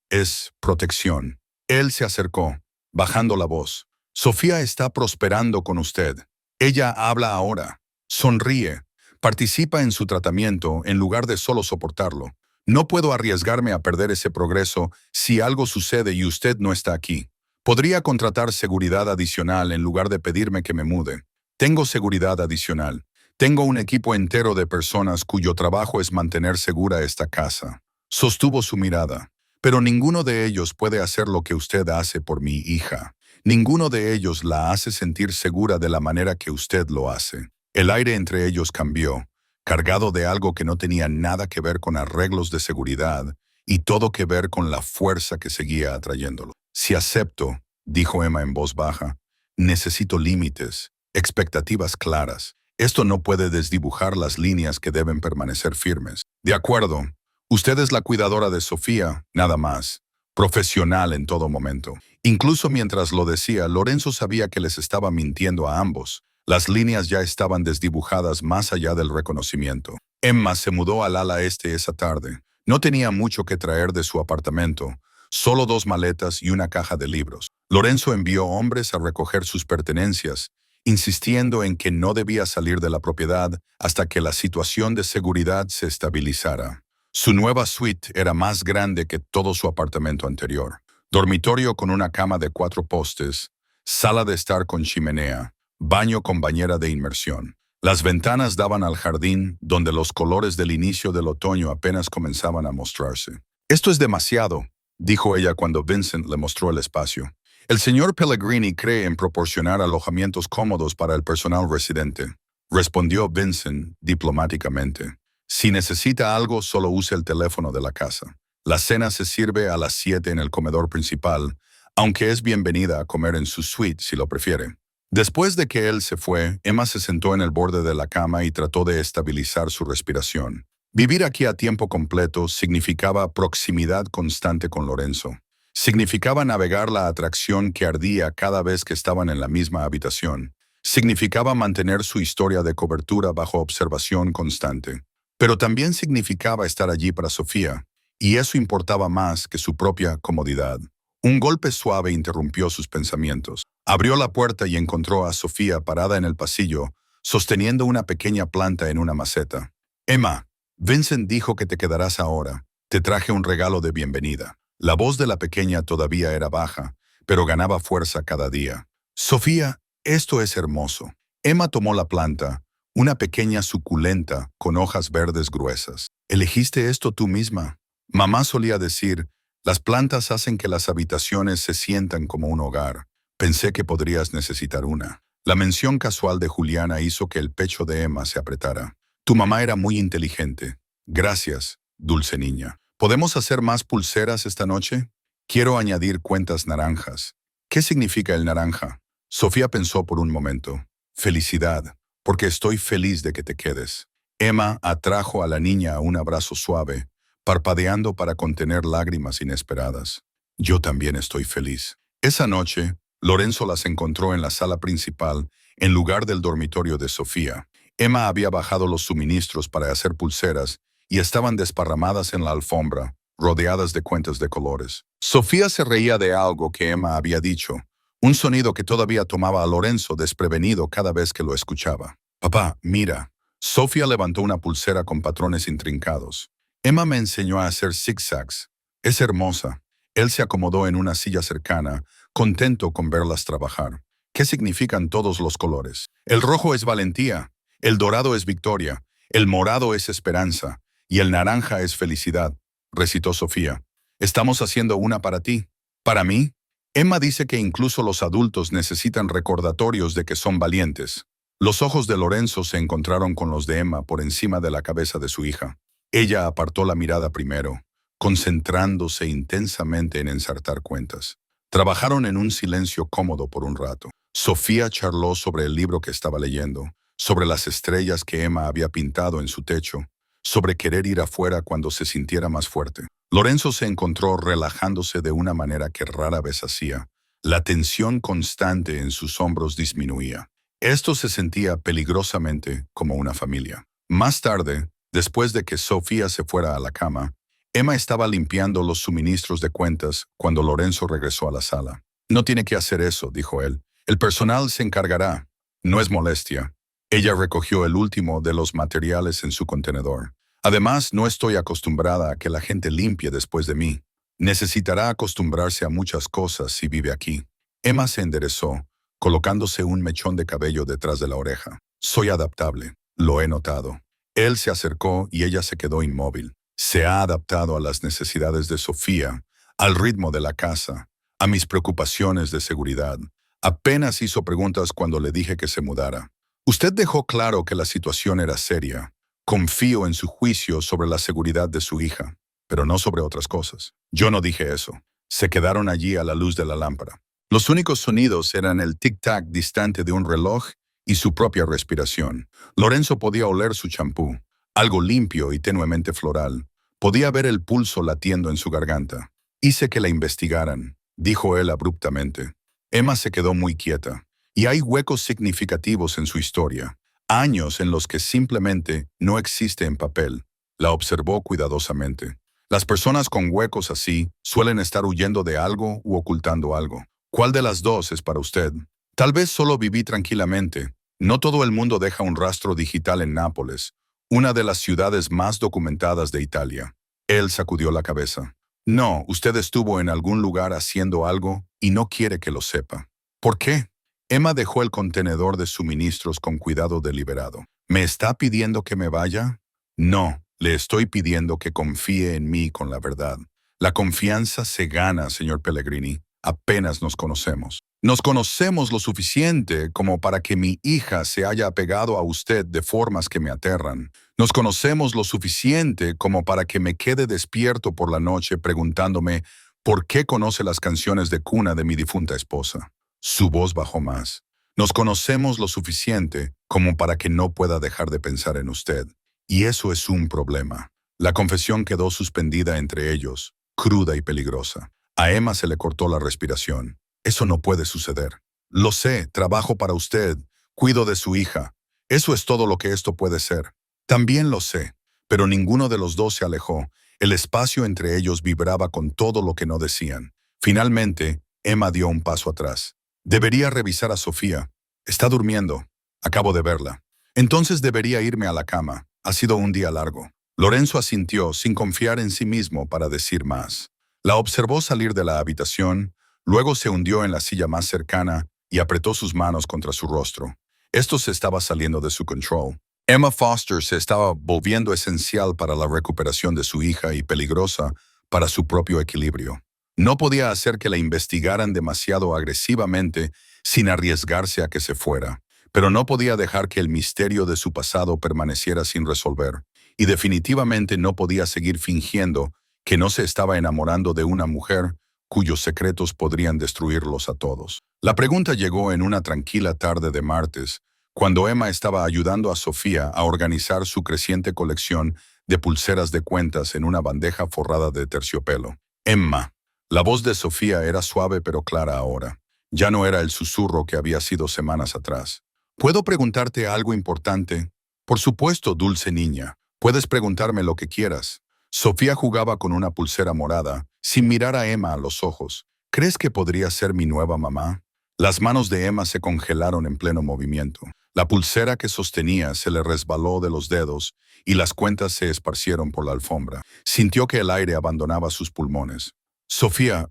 protección. Él se acercó, bajando la voz. Sofía está prosperando con usted. Ella habla ahora. Sonríe. Participa en su tratamiento en lugar de solo soportarlo. No puedo arriesgarme a perder ese progreso si algo sucede y usted no está aquí. Podría contratar seguridad adicional en lugar de pedirme que me mude. Tengo seguridad adicional. Tengo un equipo entero de personas cuyo trabajo es mantener segura esta casa. Sostuvo su mirada. Pero ninguno de ellos puede hacer lo que usted hace por mi hija. Ninguno de ellos la hace sentir segura de la manera que usted lo hace. El aire entre ellos cambió, cargado de algo que no tenía nada que ver con arreglos de seguridad y todo que ver con la fuerza que seguía atrayéndolo. Si acepto, dijo Emma en voz baja, necesito límites, expectativas claras. Esto no puede desdibujar las líneas que deben permanecer firmes. De acuerdo. Usted es la cuidadora de Sofía, nada más. Profesional en todo momento. Incluso mientras lo decía, Lorenzo sabía que les estaba mintiendo a ambos. Las líneas ya estaban desdibujadas más allá del reconocimiento. Emma se mudó al ala este esa tarde. No tenía mucho que traer de su apartamento, solo 2 maletas y una caja de libros. Lorenzo envió hombres a recoger sus pertenencias, insistiendo en que no debía salir de la propiedad hasta que la situación de seguridad se estabilizara. Su nueva suite era más grande que todo su apartamento anterior. Dormitorio con una cama de 4 postes, sala de estar con chimenea, baño con bañera de inmersión. Las ventanas daban al jardín, donde los colores del inicio del otoño apenas comenzaban a mostrarse. «Esto es demasiado», dijo ella cuando Vincent le mostró el espacio. «El señor Pellegrini cree en proporcionar alojamientos cómodos para el personal residente», respondió Vincent diplomáticamente. «Si necesita algo, solo use el teléfono de la casa. La cena se sirve a las 7 en el comedor principal, aunque es bienvenida a comer en su suite si lo prefiere». Después de que él se fue, Emma se sentó en el borde de la cama y trató de estabilizar su respiración. Vivir aquí a tiempo completo significaba proximidad constante con Lorenzo. Significaba navegar la atracción que ardía cada vez que estaban en la misma habitación. Significaba mantener su historia de cobertura bajo observación constante. Pero también significaba estar allí para Sofía, y eso importaba más que su propia comodidad. Un golpe suave interrumpió sus pensamientos. Abrió la puerta y encontró a Sofía parada en el pasillo, sosteniendo una pequeña planta en una maceta. «Emma, Vincent dijo que te quedarás ahora. Te traje un regalo de bienvenida». La voz de la pequeña todavía era baja, pero ganaba fuerza cada día. «Sofía, esto es hermoso». Emma tomó la planta, una pequeña suculenta con hojas verdes gruesas. «¿Elegiste esto tú misma?» Mamá solía decir, «Las plantas hacen que las habitaciones se sientan como un hogar. Pensé que podrías necesitar una». La mención casual de Juliana hizo que el pecho de Emma se apretara. «Tu mamá era muy inteligente. Gracias, dulce niña. ¿Podemos hacer más pulseras esta noche? Quiero añadir cuentas naranjas». «¿Qué significa el naranja?» Sofía pensó por un momento. «Felicidad, porque estoy feliz de que te quedes». Emma atrajo a la niña a un abrazo suave, parpadeando para contener lágrimas inesperadas. «Yo también estoy feliz». Esa noche, Lorenzo las encontró en la sala principal, en lugar del dormitorio de Sofía. Emma había bajado los suministros para hacer pulseras y estaban desparramadas en la alfombra, rodeadas de cuentas de colores. Sofía se reía de algo que Emma había dicho, un sonido que todavía tomaba a Lorenzo desprevenido cada vez que lo escuchaba. «Papá, mira». Sofía levantó una pulsera con patrones intrincados. «Emma me enseñó a hacer zigzags. Es hermosa». Él se acomodó en una silla cercana, contento con verlas trabajar. «¿Qué significan todos los colores?» «El rojo es valentía, el dorado es victoria, el morado es esperanza, y el naranja es felicidad», recitó Sofía. «Estamos haciendo una para ti». «¿Para mí?» Emma dice que incluso los adultos necesitan recordatorios de que son valientes. Los ojos de Lorenzo se encontraron con los de Emma por encima de la cabeza de su hija. Ella apartó la mirada primero, concentrándose intensamente en ensartar cuentas. Trabajaron en un silencio cómodo por un rato. Sofía charló sobre el libro que estaba leyendo, sobre las estrellas que Emma había pintado en su techo, sobre querer ir afuera cuando se sintiera más fuerte. Lorenzo se encontró relajándose de una manera que rara vez hacía, La tensión constante en sus hombros disminuía. Esto se sentía peligrosamente como una familia. Más tarde, después de que Sofía se fuera a la cama, Emma estaba limpiando los suministros de cuentas cuando Lorenzo regresó a la sala. No tiene que hacer eso, dijo él. El personal se encargará. No es molestia. Ella recogió el último de los materiales en su contenedor. Además, no estoy acostumbrada a que la gente limpie después de mí. Necesitará acostumbrarse a muchas cosas si vive aquí. Emma se enderezó, colocándose un mechón de cabello detrás de la oreja. Soy adaptable, lo he notado. Él se acercó y ella se quedó inmóvil. Se ha adaptado a las necesidades de Sofía, al ritmo de la casa, a mis preocupaciones de seguridad. Apenas hizo preguntas cuando le dije que se mudara. Usted dejó claro que la situación era seria. Confío en su juicio sobre la seguridad de su hija, pero no sobre otras cosas. Yo no dije eso. Se quedaron allí a la luz de la lámpara. Los únicos sonidos eran el tic-tac distante de un reloj y su propia respiración. Lorenzo podía oler su champú, algo limpio y tenuemente floral. Podía ver el pulso latiendo en su garganta. Hice que la investigaran, dijo él abruptamente. Emma se quedó muy quieta. Y hay huecos significativos en su historia. Años en los que simplemente no existe en papel. La observó cuidadosamente. Las personas con huecos así suelen estar huyendo de algo u ocultando algo. ¿Cuál de las dos es para usted? Tal vez solo viví tranquilamente. No todo el mundo deja un rastro digital en Nápoles, una de las ciudades más documentadas de Italia. Él sacudió la cabeza. No, usted estuvo en algún lugar haciendo algo y no quiere que lo sepa. ¿Por qué? Emma dejó el contenedor de suministros con cuidado deliberado. ¿Me está pidiendo que me vaya? No, le estoy pidiendo que confíe en mí con la verdad. La confianza se gana, señor Pellegrini. Apenas nos conocemos. Nos conocemos lo suficiente como para que mi hija se haya apegado a usted de formas que me aterran. Nos conocemos lo suficiente como para que me quede despierto por la noche preguntándome por qué conoce las canciones de cuna de mi difunta esposa. Su voz bajó más. Nos conocemos lo suficiente como para que no pueda dejar de pensar en usted. Y eso es un problema. La confesión quedó suspendida entre ellos, cruda y peligrosa. A Emma se le cortó la respiración. Eso no puede suceder. Lo sé, trabajo para usted, cuido de su hija. Eso es todo lo que esto puede ser. También lo sé, pero ninguno de los dos se alejó. El espacio entre ellos vibraba con todo lo que no decían. Finalmente, Emma dio un paso atrás. Debería revisar a Sofía. Está durmiendo. Acabo de verla. Entonces debería irme a la cama. Ha sido un día largo. Lorenzo asintió sin confiar en sí mismo para decir más. La observó salir de la habitación, luego se hundió en la silla más cercana y apretó sus manos contra su rostro. Esto se estaba saliendo de su control. Emma Foster se estaba volviendo esencial para la recuperación de su hija y peligrosa para su propio equilibrio. No podía hacer que la investigaran demasiado agresivamente sin arriesgarse a que se fuera, pero no podía dejar que el misterio de su pasado permaneciera sin resolver, y definitivamente no podía seguir fingiendo que no se estaba enamorando de una mujer cuyos secretos podrían destruirlos a todos. La pregunta llegó en una tranquila tarde de martes, cuando Emma estaba ayudando a Sofía a organizar su creciente colección de pulseras de cuentas en una bandeja forrada de terciopelo. Emma. La voz de Sofía era suave pero clara ahora. Ya no era el susurro que había sido semanas atrás. ¿Puedo preguntarte algo importante? Por supuesto, dulce niña. Puedes preguntarme lo que quieras. Sofía jugaba con una pulsera morada, sin mirar a Emma a los ojos. ¿Crees que podría ser mi nueva mamá? Las manos de Emma se congelaron en pleno movimiento. La pulsera que sostenía se le resbaló de los dedos y las cuentas se esparcieron por la alfombra. Sintió que el aire abandonaba sus pulmones. Sofía,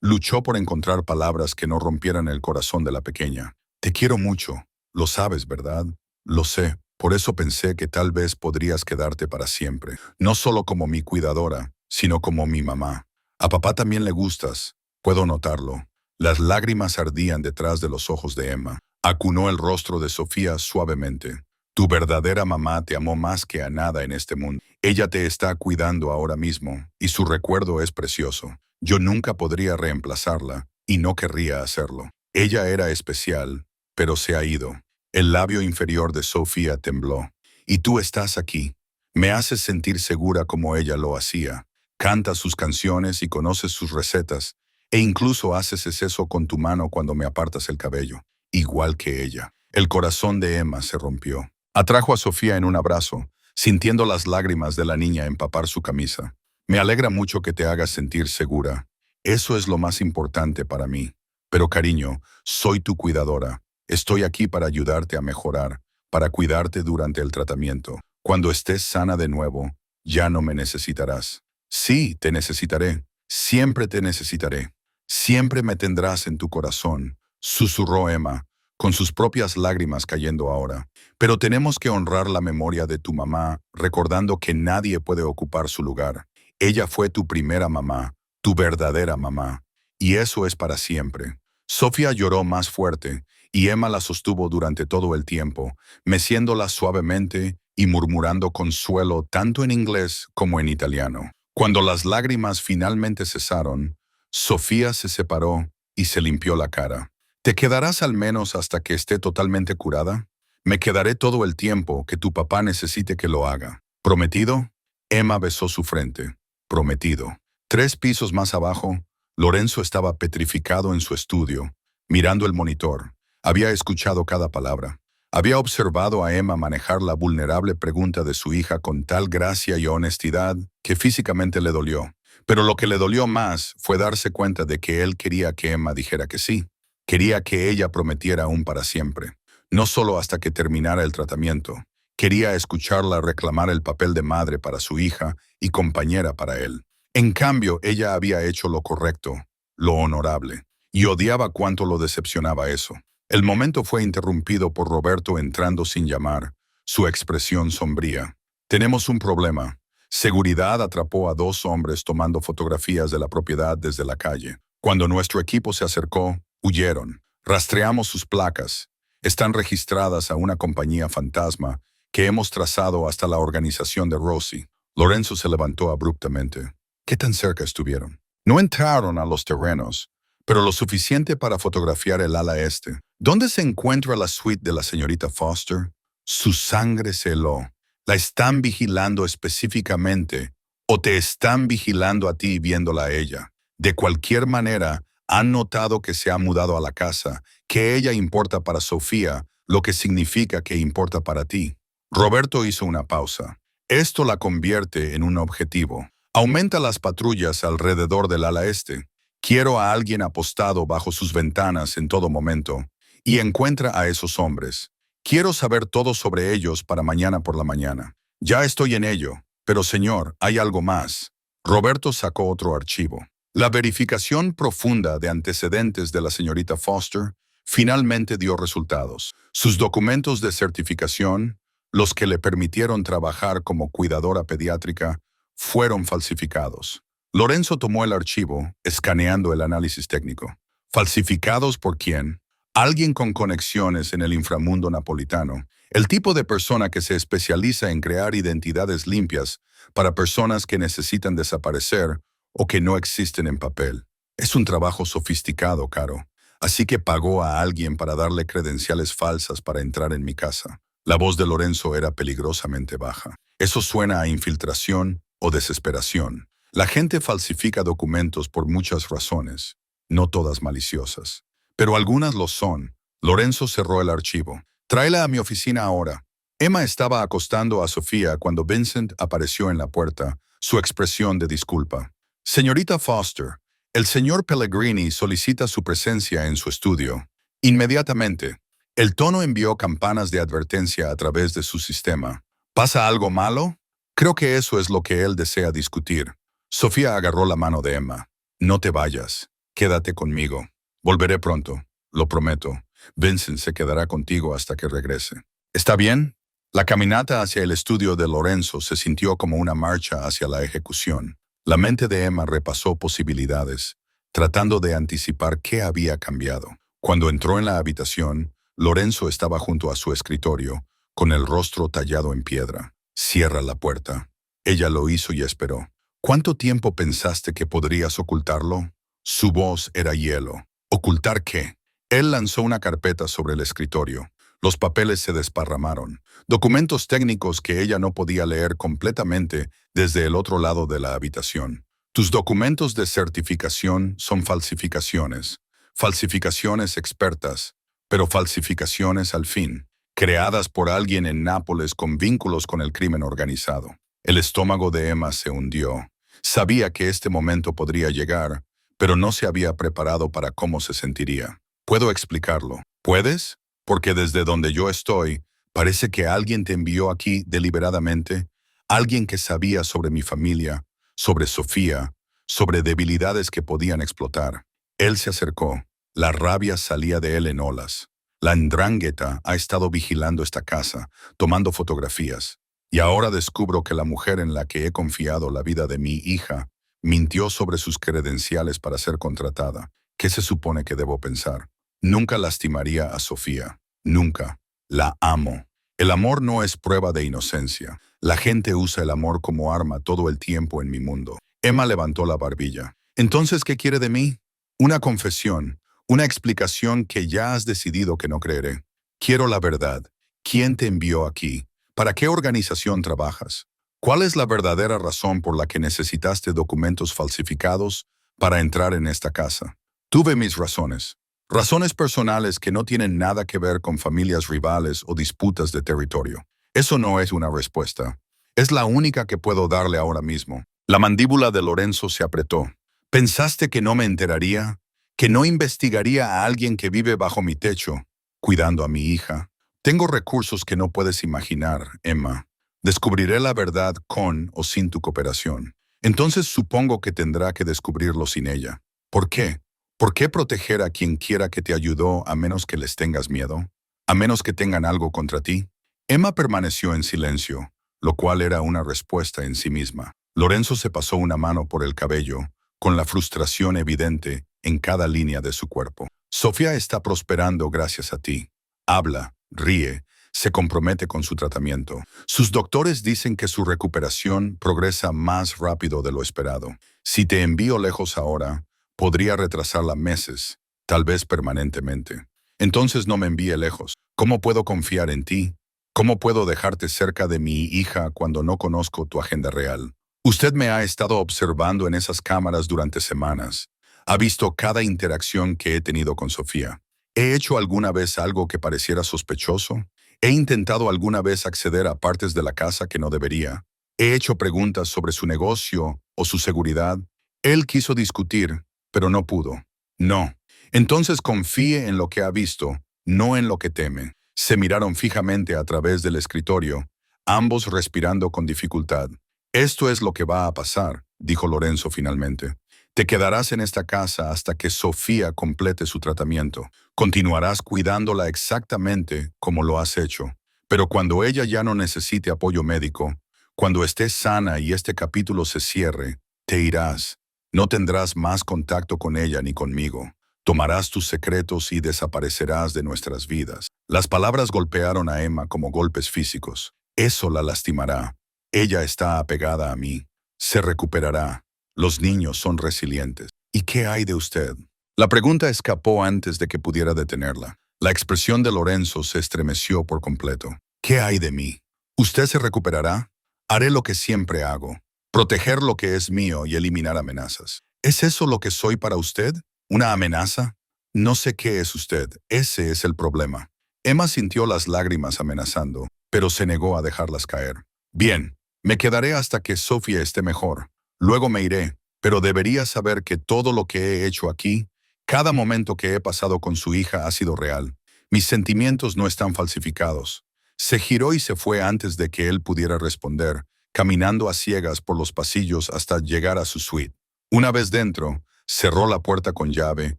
luchó por encontrar palabras que no rompieran el corazón de la pequeña. Te quiero mucho. Lo sabes, ¿verdad? Lo sé. Por eso pensé que tal vez podrías quedarte para siempre. No solo como mi cuidadora, sino como mi mamá. A papá también le gustas. Puedo notarlo. Las lágrimas ardían detrás de los ojos de Emma. Acunó el rostro de Sofía suavemente. Tu verdadera mamá te amó más que a nada en este mundo. Ella te está cuidando ahora mismo, y su recuerdo es precioso. Yo nunca podría reemplazarla, y no querría hacerlo. Ella era especial, pero se ha ido. El labio inferior de Sofía tembló. Y tú estás aquí. Me haces sentir segura como ella lo hacía. Cantas sus canciones y conoces sus recetas. E incluso haces eso con tu mano cuando me apartas el cabello, igual que ella. El corazón de Emma se rompió. Atrajo a Sofía en un abrazo, sintiendo las lágrimas de la niña empapar su camisa. Me alegra mucho que te hagas sentir segura. Eso es lo más importante para mí. Pero cariño, soy tu cuidadora. Estoy aquí para ayudarte a mejorar, para cuidarte durante el tratamiento. Cuando estés sana de nuevo, ya no me necesitarás. Sí, te necesitaré. Siempre te necesitaré. Siempre me tendrás en tu corazón, susurró Emma, con sus propias lágrimas cayendo ahora. Pero tenemos que honrar la memoria de tu mamá, recordando que nadie puede ocupar su lugar. Ella fue tu primera mamá, tu verdadera mamá, y eso es para siempre. Sofía lloró más fuerte, y Emma la sostuvo durante todo el tiempo, meciéndola suavemente y murmurando consuelo tanto en inglés como en italiano. Cuando las lágrimas finalmente cesaron, Sofía se separó y se limpió la cara. ¿Te quedarás al menos hasta que esté totalmente curada? Me quedaré todo el tiempo que tu papá necesite que lo haga. ¿Prometido? Emma besó su frente. Prometido. 3 pisos más abajo, Lorenzo estaba petrificado en su estudio, mirando el monitor. Había escuchado cada palabra. Había observado a Emma manejar la vulnerable pregunta de su hija con tal gracia y honestidad que físicamente le dolió. Pero lo que le dolió más fue darse cuenta de que él quería que Emma dijera que sí. Quería que ella prometiera aún para siempre. No solo hasta que terminara el tratamiento. Quería escucharla reclamar el papel de madre para su hija y compañera para él. En cambio, ella había hecho lo correcto, lo honorable, y odiaba cuánto lo decepcionaba eso. El momento fue interrumpido por Roberto entrando sin llamar, su expresión sombría. Tenemos un problema. Seguridad atrapó a 2 hombres tomando fotografías de la propiedad desde la calle. Cuando nuestro equipo se acercó, huyeron. Rastreamos sus placas. Están registradas a una compañía fantasma que hemos trazado hasta la organización de Rosie. Lorenzo se levantó abruptamente. ¿Qué tan cerca estuvieron? No entraron a los terrenos, pero lo suficiente para fotografiar el ala este. ¿Dónde se encuentra la suite de la señorita Foster? Su sangre se heló. ¿La están vigilando específicamente o te están vigilando a ti viéndola a ella? De cualquier manera, han notado que se ha mudado a la casa, que ella importa para Sofía, lo que significa que importa para ti. Roberto hizo una pausa. Esto la convierte en un objetivo. Aumenta las patrullas alrededor del ala este. Quiero a alguien apostado bajo sus ventanas en todo momento. Y encuentra a esos hombres. Quiero saber todo sobre ellos para mañana por la mañana. Ya estoy en ello. Pero señor, hay algo más. Roberto sacó otro archivo. La verificación profunda de antecedentes de la señorita Foster finalmente dio resultados. Sus documentos de certificación, los que le permitieron trabajar como cuidadora pediátrica, fueron falsificados. Lorenzo tomó el archivo, escaneando el análisis técnico. ¿Falsificados por quién? Alguien con conexiones en el inframundo napolitano. El tipo de persona que se especializa en crear identidades limpias para personas que necesitan desaparecer o que no existen en papel. Es un trabajo sofisticado, Caro. Así que pagó a alguien para darle credenciales falsas para entrar en mi casa. La voz de Lorenzo era peligrosamente baja. Eso suena a infiltración o desesperación. La gente falsifica documentos por muchas razones, no todas maliciosas. Pero algunas lo son. Lorenzo cerró el archivo. Tráela a mi oficina ahora. Emma estaba acostando a Sofía cuando Vincent apareció en la puerta, su expresión de disculpa. Señorita Foster, el señor Pellegrini solicita su presencia en su estudio. Inmediatamente. El tono envió campanas de advertencia a través de su sistema. ¿Pasa algo malo? Creo que eso es lo que él desea discutir. Sofía agarró la mano de Emma. No te vayas. Quédate conmigo. Volveré pronto. Lo prometo. Vincent se quedará contigo hasta que regrese. ¿Está bien? La caminata hacia el estudio de Lorenzo se sintió como una marcha hacia la ejecución. La mente de Emma repasó posibilidades, tratando de anticipar qué había cambiado. Cuando entró en la habitación, Lorenzo estaba junto a su escritorio, con el rostro tallado en piedra. Cierra la puerta. Ella lo hizo y esperó. ¿Cuánto tiempo pensaste que podrías ocultarlo? Su voz era hielo. ¿Ocultar qué? Él lanzó una carpeta sobre el escritorio. Los papeles se desparramaron. Documentos técnicos que ella no podía leer completamente desde el otro lado de la habitación. Tus documentos de certificación son falsificaciones, falsificaciones expertas, pero falsificaciones al fin, creadas por alguien en Nápoles con vínculos con el crimen organizado. El estómago de Emma se hundió. Sabía que este momento podría llegar, pero no se había preparado para cómo se sentiría. ¿Puedo explicarlo? ¿Puedes? Porque desde donde yo estoy, parece que alguien te envió aquí deliberadamente, alguien que sabía sobre mi familia, sobre Sofía, sobre debilidades que podían explotar. Él se acercó. La rabia salía de él en olas. La Ndrangheta ha estado vigilando esta casa, tomando fotografías. Y ahora descubro que la mujer en la que he confiado la vida de mi hija mintió sobre sus credenciales para ser contratada. ¿Qué se supone que debo pensar? Nunca lastimaría a Sofía. Nunca. La amo. El amor no es prueba de inocencia. La gente usa el amor como arma todo el tiempo en mi mundo. Emma levantó la barbilla. ¿Entonces qué quiere de mí? Una confesión, una explicación que ya has decidido que no creeré. Quiero la verdad. ¿Quién te envió aquí? ¿Para qué organización trabajas? ¿Cuál es la verdadera razón por la que necesitaste documentos falsificados para entrar en esta casa? Tuve mis razones. Razones personales que no tienen nada que ver con familias rivales o disputas de territorio. Eso no es una respuesta. Es la única que puedo darle ahora mismo. La mandíbula de Lorenzo se apretó. ¿Pensaste que no me enteraría? ¿Que no investigaría a alguien que vive bajo mi techo, cuidando a mi hija? Tengo recursos que no puedes imaginar, Emma. Descubriré la verdad con o sin tu cooperación. Entonces supongo que tendrá que descubrirlo sin ella. ¿Por qué? ¿Por qué proteger a quien quiera que te ayudó a menos que les tengas miedo? ¿A menos que tengan algo contra ti? Emma permaneció en silencio, lo cual era una respuesta en sí misma. Lorenzo se pasó una mano por el cabello, con la frustración evidente en cada línea de su cuerpo. Sofía está prosperando gracias a ti. Habla, ríe, se compromete con su tratamiento. Sus doctores dicen que su recuperación progresa más rápido de lo esperado. Si te envío lejos ahora, podría retrasarla meses, tal vez permanentemente. Entonces no me envíe lejos. ¿Cómo puedo confiar en ti? ¿Cómo puedo dejarte cerca de mi hija cuando no conozco tu agenda real? Usted me ha estado observando en esas cámaras durante semanas. Ha visto cada interacción que he tenido con Sofía. ¿He hecho alguna vez algo que pareciera sospechoso? ¿He intentado alguna vez acceder a partes de la casa que no debería? ¿He hecho preguntas sobre su negocio o su seguridad? Él quiso discutir, pero no pudo. No. Entonces confíe en lo que ha visto, no en lo que teme. Se miraron fijamente a través del escritorio, ambos respirando con dificultad. Esto es lo que va a pasar, dijo Lorenzo finalmente. Te quedarás en esta casa hasta que Sofía complete su tratamiento. Continuarás cuidándola exactamente como lo has hecho. Pero cuando ella ya no necesite apoyo médico, cuando estés sana y este capítulo se cierre, te irás. No tendrás más contacto con ella ni conmigo. Tomarás tus secretos y desaparecerás de nuestras vidas. Las palabras golpearon a Emma como golpes físicos. Eso la lastimará. Ella está apegada a mí. Se recuperará. Los niños son resilientes. ¿Y qué hay de usted? La pregunta escapó antes de que pudiera detenerla. La expresión de Lorenzo se estremeció por completo. ¿Qué hay de mí? ¿Usted se recuperará? Haré lo que siempre hago. Proteger lo que es mío y eliminar amenazas. ¿Es eso lo que soy para usted? ¿Una amenaza? No sé qué es usted. Ese es el problema. Emma sintió las lágrimas amenazando, pero se negó a dejarlas caer. Bien, me quedaré hasta que Sofía esté mejor. Luego me iré, pero debería saber que todo lo que he hecho aquí, cada momento que he pasado con su hija ha sido real. Mis sentimientos no están falsificados. Se giró y se fue antes de que él pudiera responder, caminando a ciegas por los pasillos hasta llegar a su suite. Una vez dentro, cerró la puerta con llave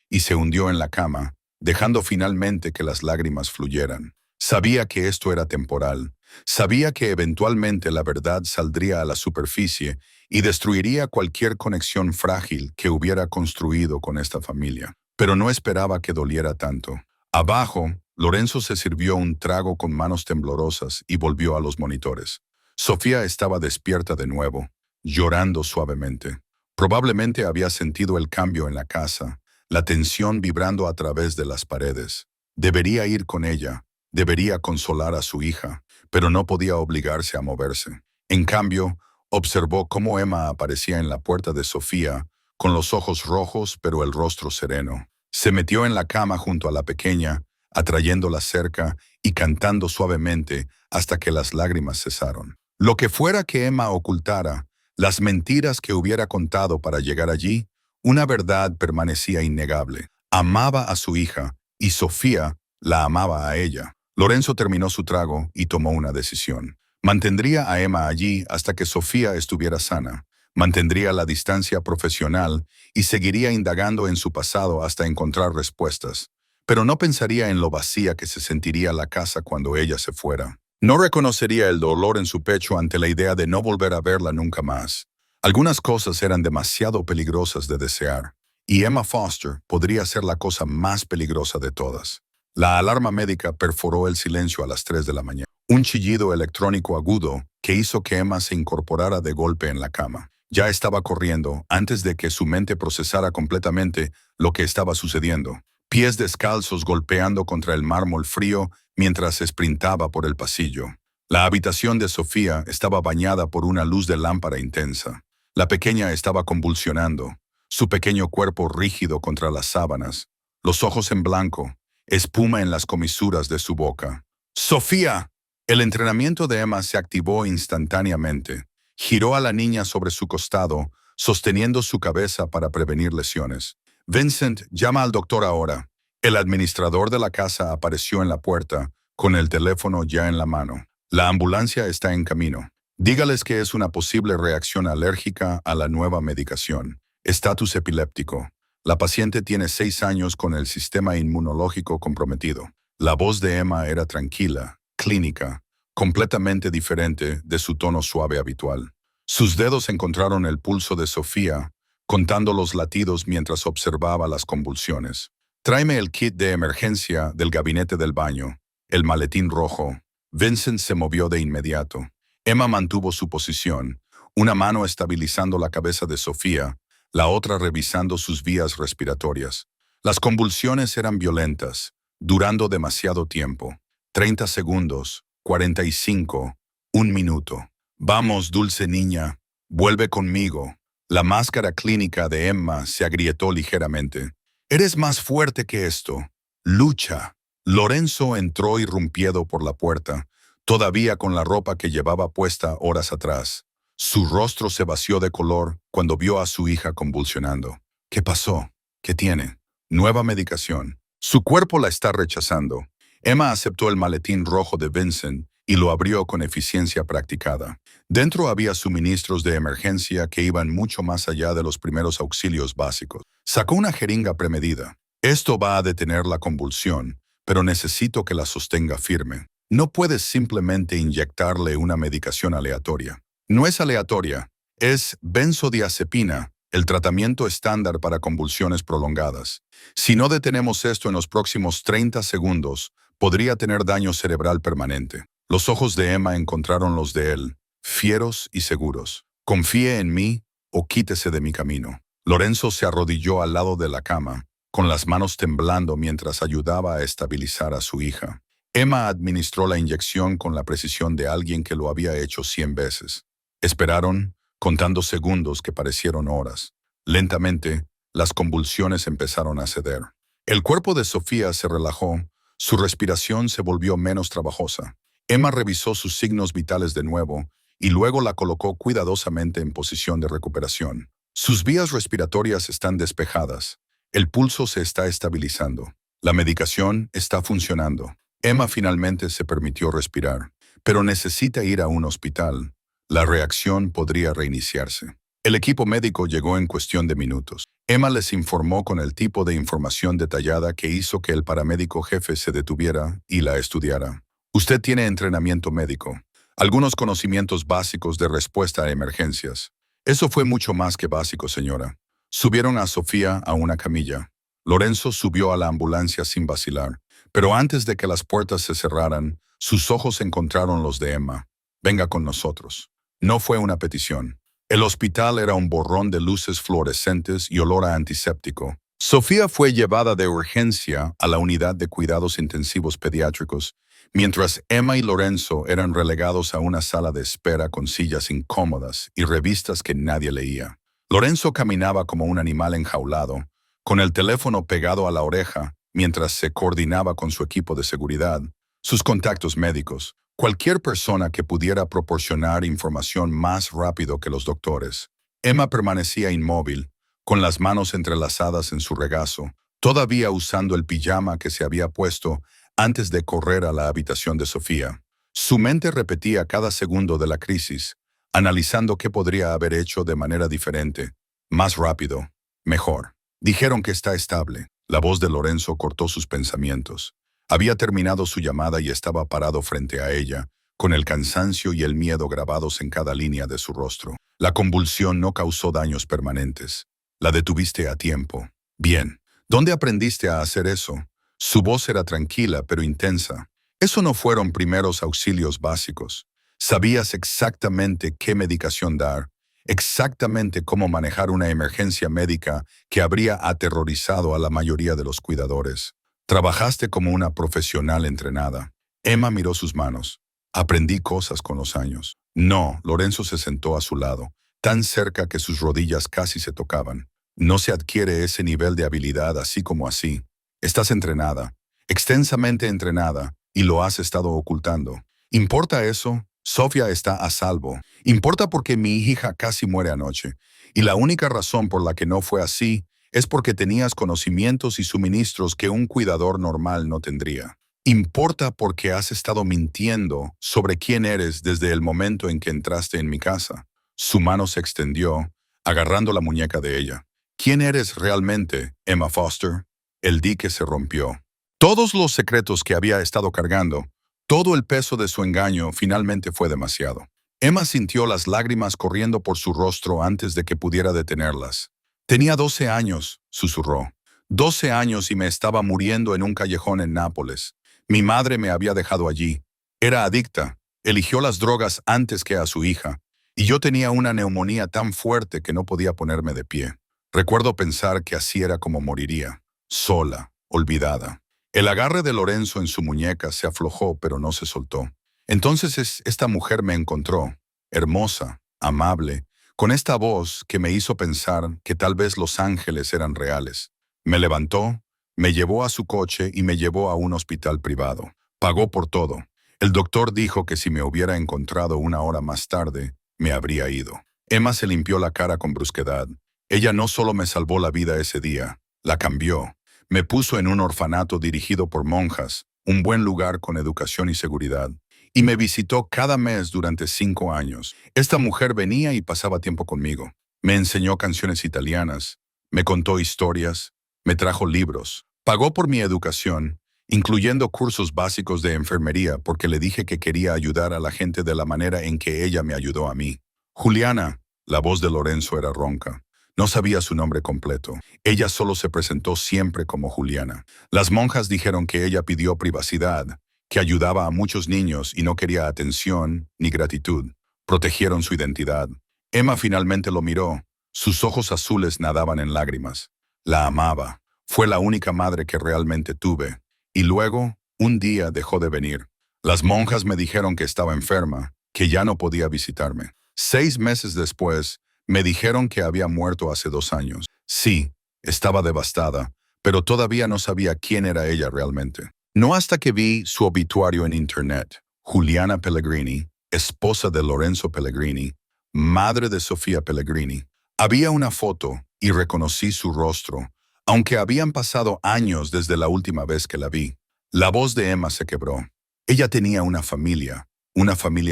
y se hundió en la cama, dejando finalmente que las lágrimas fluyeran. Sabía que esto era temporal. Sabía que eventualmente la verdad saldría a la superficie y destruiría cualquier conexión frágil que hubiera construido con esta familia. Pero no esperaba que doliera tanto. Abajo, Lorenzo se sirvió un trago con manos temblorosas y volvió a los monitores. Sofía estaba despierta de nuevo, llorando suavemente. Probablemente había sentido el cambio en la casa, la tensión vibrando a través de las paredes. Debería ir con ella, debería consolar a su hija, pero no podía obligarse a moverse. En cambio, Observó cómo Emma aparecía en la puerta de Sofía, con los ojos rojos pero el rostro sereno. Se metió en la cama junto a la pequeña, atrayéndola cerca y cantando suavemente hasta que las lágrimas cesaron. Lo que fuera que Emma ocultara, las mentiras que hubiera contado para llegar allí, una verdad permanecía innegable. Amaba a su hija y Sofía la amaba a ella. Lorenzo terminó su trago y tomó una decisión. Mantendría a Emma allí hasta que Sofía estuviera sana. Mantendría la distancia profesional y seguiría indagando en su pasado hasta encontrar respuestas. Pero no pensaría en lo vacía que se sentiría la casa cuando ella se fuera. No reconocería el dolor en su pecho ante la idea de no volver a verla nunca más. Algunas cosas eran demasiado peligrosas de desear, y Emma Foster podría ser la cosa más peligrosa de todas. La alarma médica perforó el silencio a las 3 de la mañana. Un chillido electrónico agudo que hizo que Emma se incorporara de golpe en la cama. Ya estaba corriendo antes de que su mente procesara completamente lo que estaba sucediendo. Pies descalzos golpeando contra el mármol frío mientras sprintaba por el pasillo. La habitación de Sofía estaba bañada por una luz de lámpara intensa. La pequeña estaba convulsionando, su pequeño cuerpo rígido contra las sábanas, los ojos en blanco, espuma en las comisuras de su boca. ¡Sofía! El entrenamiento de Emma se activó instantáneamente. Giró a la niña sobre su costado, sosteniendo su cabeza para prevenir lesiones. Vincent, llama al doctor ahora. El administrador de la casa apareció en la puerta, con el teléfono ya en la mano. La ambulancia está en camino. Dígales que es una posible reacción alérgica a la nueva medicación. Estatus epiléptico. La paciente tiene 6 años con el sistema inmunológico comprometido. La voz de Emma era tranquila, clínica, completamente diferente de su tono suave habitual. Sus dedos encontraron el pulso de Sofía, contando los latidos mientras observaba las convulsiones. Tráeme el kit de emergencia del gabinete del baño, el maletín rojo. Vincent se movió de inmediato. Emma mantuvo su posición, una mano estabilizando la cabeza de Sofía, la otra revisando sus vías respiratorias. Las convulsiones eran violentas, durando demasiado tiempo. 30 segundos, 45, 1 minuto. Vamos, dulce niña, vuelve conmigo. La máscara clínica de Emma se agrietó ligeramente. Eres más fuerte que esto. Lucha. Lorenzo entró irrumpido por la puerta, todavía con la ropa que llevaba puesta horas atrás. Su rostro se vació de color cuando vio a su hija convulsionando. ¿Qué pasó? ¿Qué tiene? Nueva medicación. Su cuerpo la está rechazando. Emma aceptó el maletín rojo de Vincent y lo abrió con eficiencia practicada. Dentro había suministros de emergencia que iban mucho más allá de los primeros auxilios básicos. Sacó una jeringa premedida. Esto va a detener la convulsión, pero necesito que la sostenga firme. No puedes simplemente inyectarle una medicación aleatoria. No es aleatoria, es benzodiazepina, el tratamiento estándar para convulsiones prolongadas. Si no detenemos esto en los próximos 30 segundos, podría tener daño cerebral permanente. Los ojos de Emma encontraron los de él, fieros y seguros. Confíe en mí o quítese de mi camino. Lorenzo se arrodilló al lado de la cama, con las manos temblando mientras ayudaba a estabilizar a su hija. Emma administró la inyección con la precisión de alguien que lo había hecho 100 veces. Esperaron, contando segundos que parecieron horas. Lentamente, las convulsiones empezaron a ceder. El cuerpo de Sofía se relajó, su respiración se volvió menos trabajosa. Emma revisó sus signos vitales de nuevo y luego la colocó cuidadosamente en posición de recuperación. Sus vías respiratorias están despejadas. El pulso se está estabilizando. La medicación está funcionando. Emma finalmente se permitió respirar, pero necesita ir a un hospital. La reacción podría reiniciarse. El equipo médico llegó en cuestión de minutos. Emma les informó con el tipo de información detallada que hizo que el paramédico jefe se detuviera y la estudiara. Usted tiene entrenamiento médico, algunos conocimientos básicos de respuesta a emergencias. Eso fue mucho más que básico, señora. Subieron a Sofía a una camilla. Lorenzo subió a la ambulancia sin vacilar, pero antes de que las puertas se cerraran, sus ojos encontraron los de Emma. Venga con nosotros. No fue una petición. El hospital era un borrón de luces fluorescentes y olor a antiséptico. Sofía fue llevada de urgencia a la unidad de cuidados intensivos pediátricos, mientras Emma y Lorenzo eran relegados a una sala de espera con sillas incómodas y revistas que nadie leía. Lorenzo caminaba como un animal enjaulado, con el teléfono pegado a la oreja, mientras se coordinaba con su equipo de seguridad, sus contactos médicos, cualquier persona que pudiera proporcionar información más rápido que los doctores. Emma permanecía inmóvil, con las manos entrelazadas en su regazo, todavía usando el pijama que se había puesto antes de correr a la habitación de Sofía. Su mente repetía cada segundo de la crisis, analizando qué podría haber hecho de manera diferente, más rápido, mejor. Dijeron que está estable. La voz de Lorenzo cortó sus pensamientos. Había terminado su llamada y estaba parado frente a ella, con el cansancio y el miedo grabados en cada línea de su rostro. La convulsión no causó daños permanentes. La detuviste a tiempo. Bien. ¿Dónde aprendiste a hacer eso? Su voz era tranquila pero intensa. Eso no fueron primeros auxilios básicos. Sabías exactamente qué medicación dar, exactamente cómo manejar una emergencia médica que habría aterrorizado a la mayoría de los cuidadores. Trabajaste como una profesional entrenada. Emma miró sus manos. Aprendí cosas con los años. No, Lorenzo se sentó a su lado, tan cerca que sus rodillas casi se tocaban. No se adquiere ese nivel de habilidad así como así. Estás entrenada, extensamente entrenada, y lo has estado ocultando. ¿Importa eso? Sofía está a salvo. Importa porque mi hija casi muere anoche, y la única razón por la que no fue así es porque tenías conocimientos y suministros que un cuidador normal no tendría. Importa porque has estado mintiendo sobre quién eres desde el momento en que entraste en mi casa. Su mano se extendió, agarrando la muñeca de ella. ¿Quién eres realmente, Emma Foster? El dique se rompió. Todos los secretos que había estado cargando, todo el peso de su engaño finalmente fue demasiado. Emma sintió las lágrimas corriendo por su rostro antes de que pudiera detenerlas. Tenía 12 años, susurró. 12 años y me estaba muriendo en un callejón en Nápoles. Mi madre me había dejado allí. Era adicta. Eligió las drogas antes que a su hija. Y yo tenía una neumonía tan fuerte que no podía ponerme de pie. Recuerdo pensar que así era como moriría. Sola, olvidada. El agarre de Lorenzo en su muñeca se aflojó, pero no se soltó. Entonces esta mujer me encontró, hermosa, amable, con esta voz que me hizo pensar que tal vez los ángeles eran reales. Me levantó, me llevó a su coche y me llevó a un hospital privado. Pagó por todo. El doctor dijo que si me hubiera encontrado una hora más tarde, me habría ido. Emma se limpió la cara con brusquedad. Ella no solo me salvó la vida ese día, la cambió. Me puso en un orfanato dirigido por monjas, un buen lugar con educación y seguridad. Y me visitó cada mes durante 5 años. Esta mujer venía y pasaba tiempo conmigo. Me enseñó canciones italianas, me contó historias, me trajo libros. Pagó por mi educación, incluyendo cursos básicos de enfermería porque le dije que quería ayudar a la gente de la manera en que ella me ayudó a mí. Juliana, la voz de Lorenzo era ronca. No sabía su nombre completo. Ella solo se presentó siempre como Juliana. Las monjas dijeron que ella pidió privacidad, que ayudaba a muchos niños y no quería atención ni gratitud. Protegieron su identidad. Emma finalmente lo miró. Sus ojos azules nadaban en lágrimas. La amaba. Fue la única madre que realmente tuve. Y luego, un día dejó de venir. Las monjas me dijeron que estaba enferma, que ya no podía visitarme. 6 meses después, me dijeron que había muerto hace 2 años. Sí, estaba devastada, pero todavía no sabía quién era ella realmente. No hasta que vi su obituario en internet. Juliana Pellegrini, esposa de Lorenzo Pellegrini, madre de Sofía Pellegrini. Había una foto y reconocí su rostro, aunque habían pasado años desde la última vez que la vi. La voz de Emma se quebró. Ella tenía una familia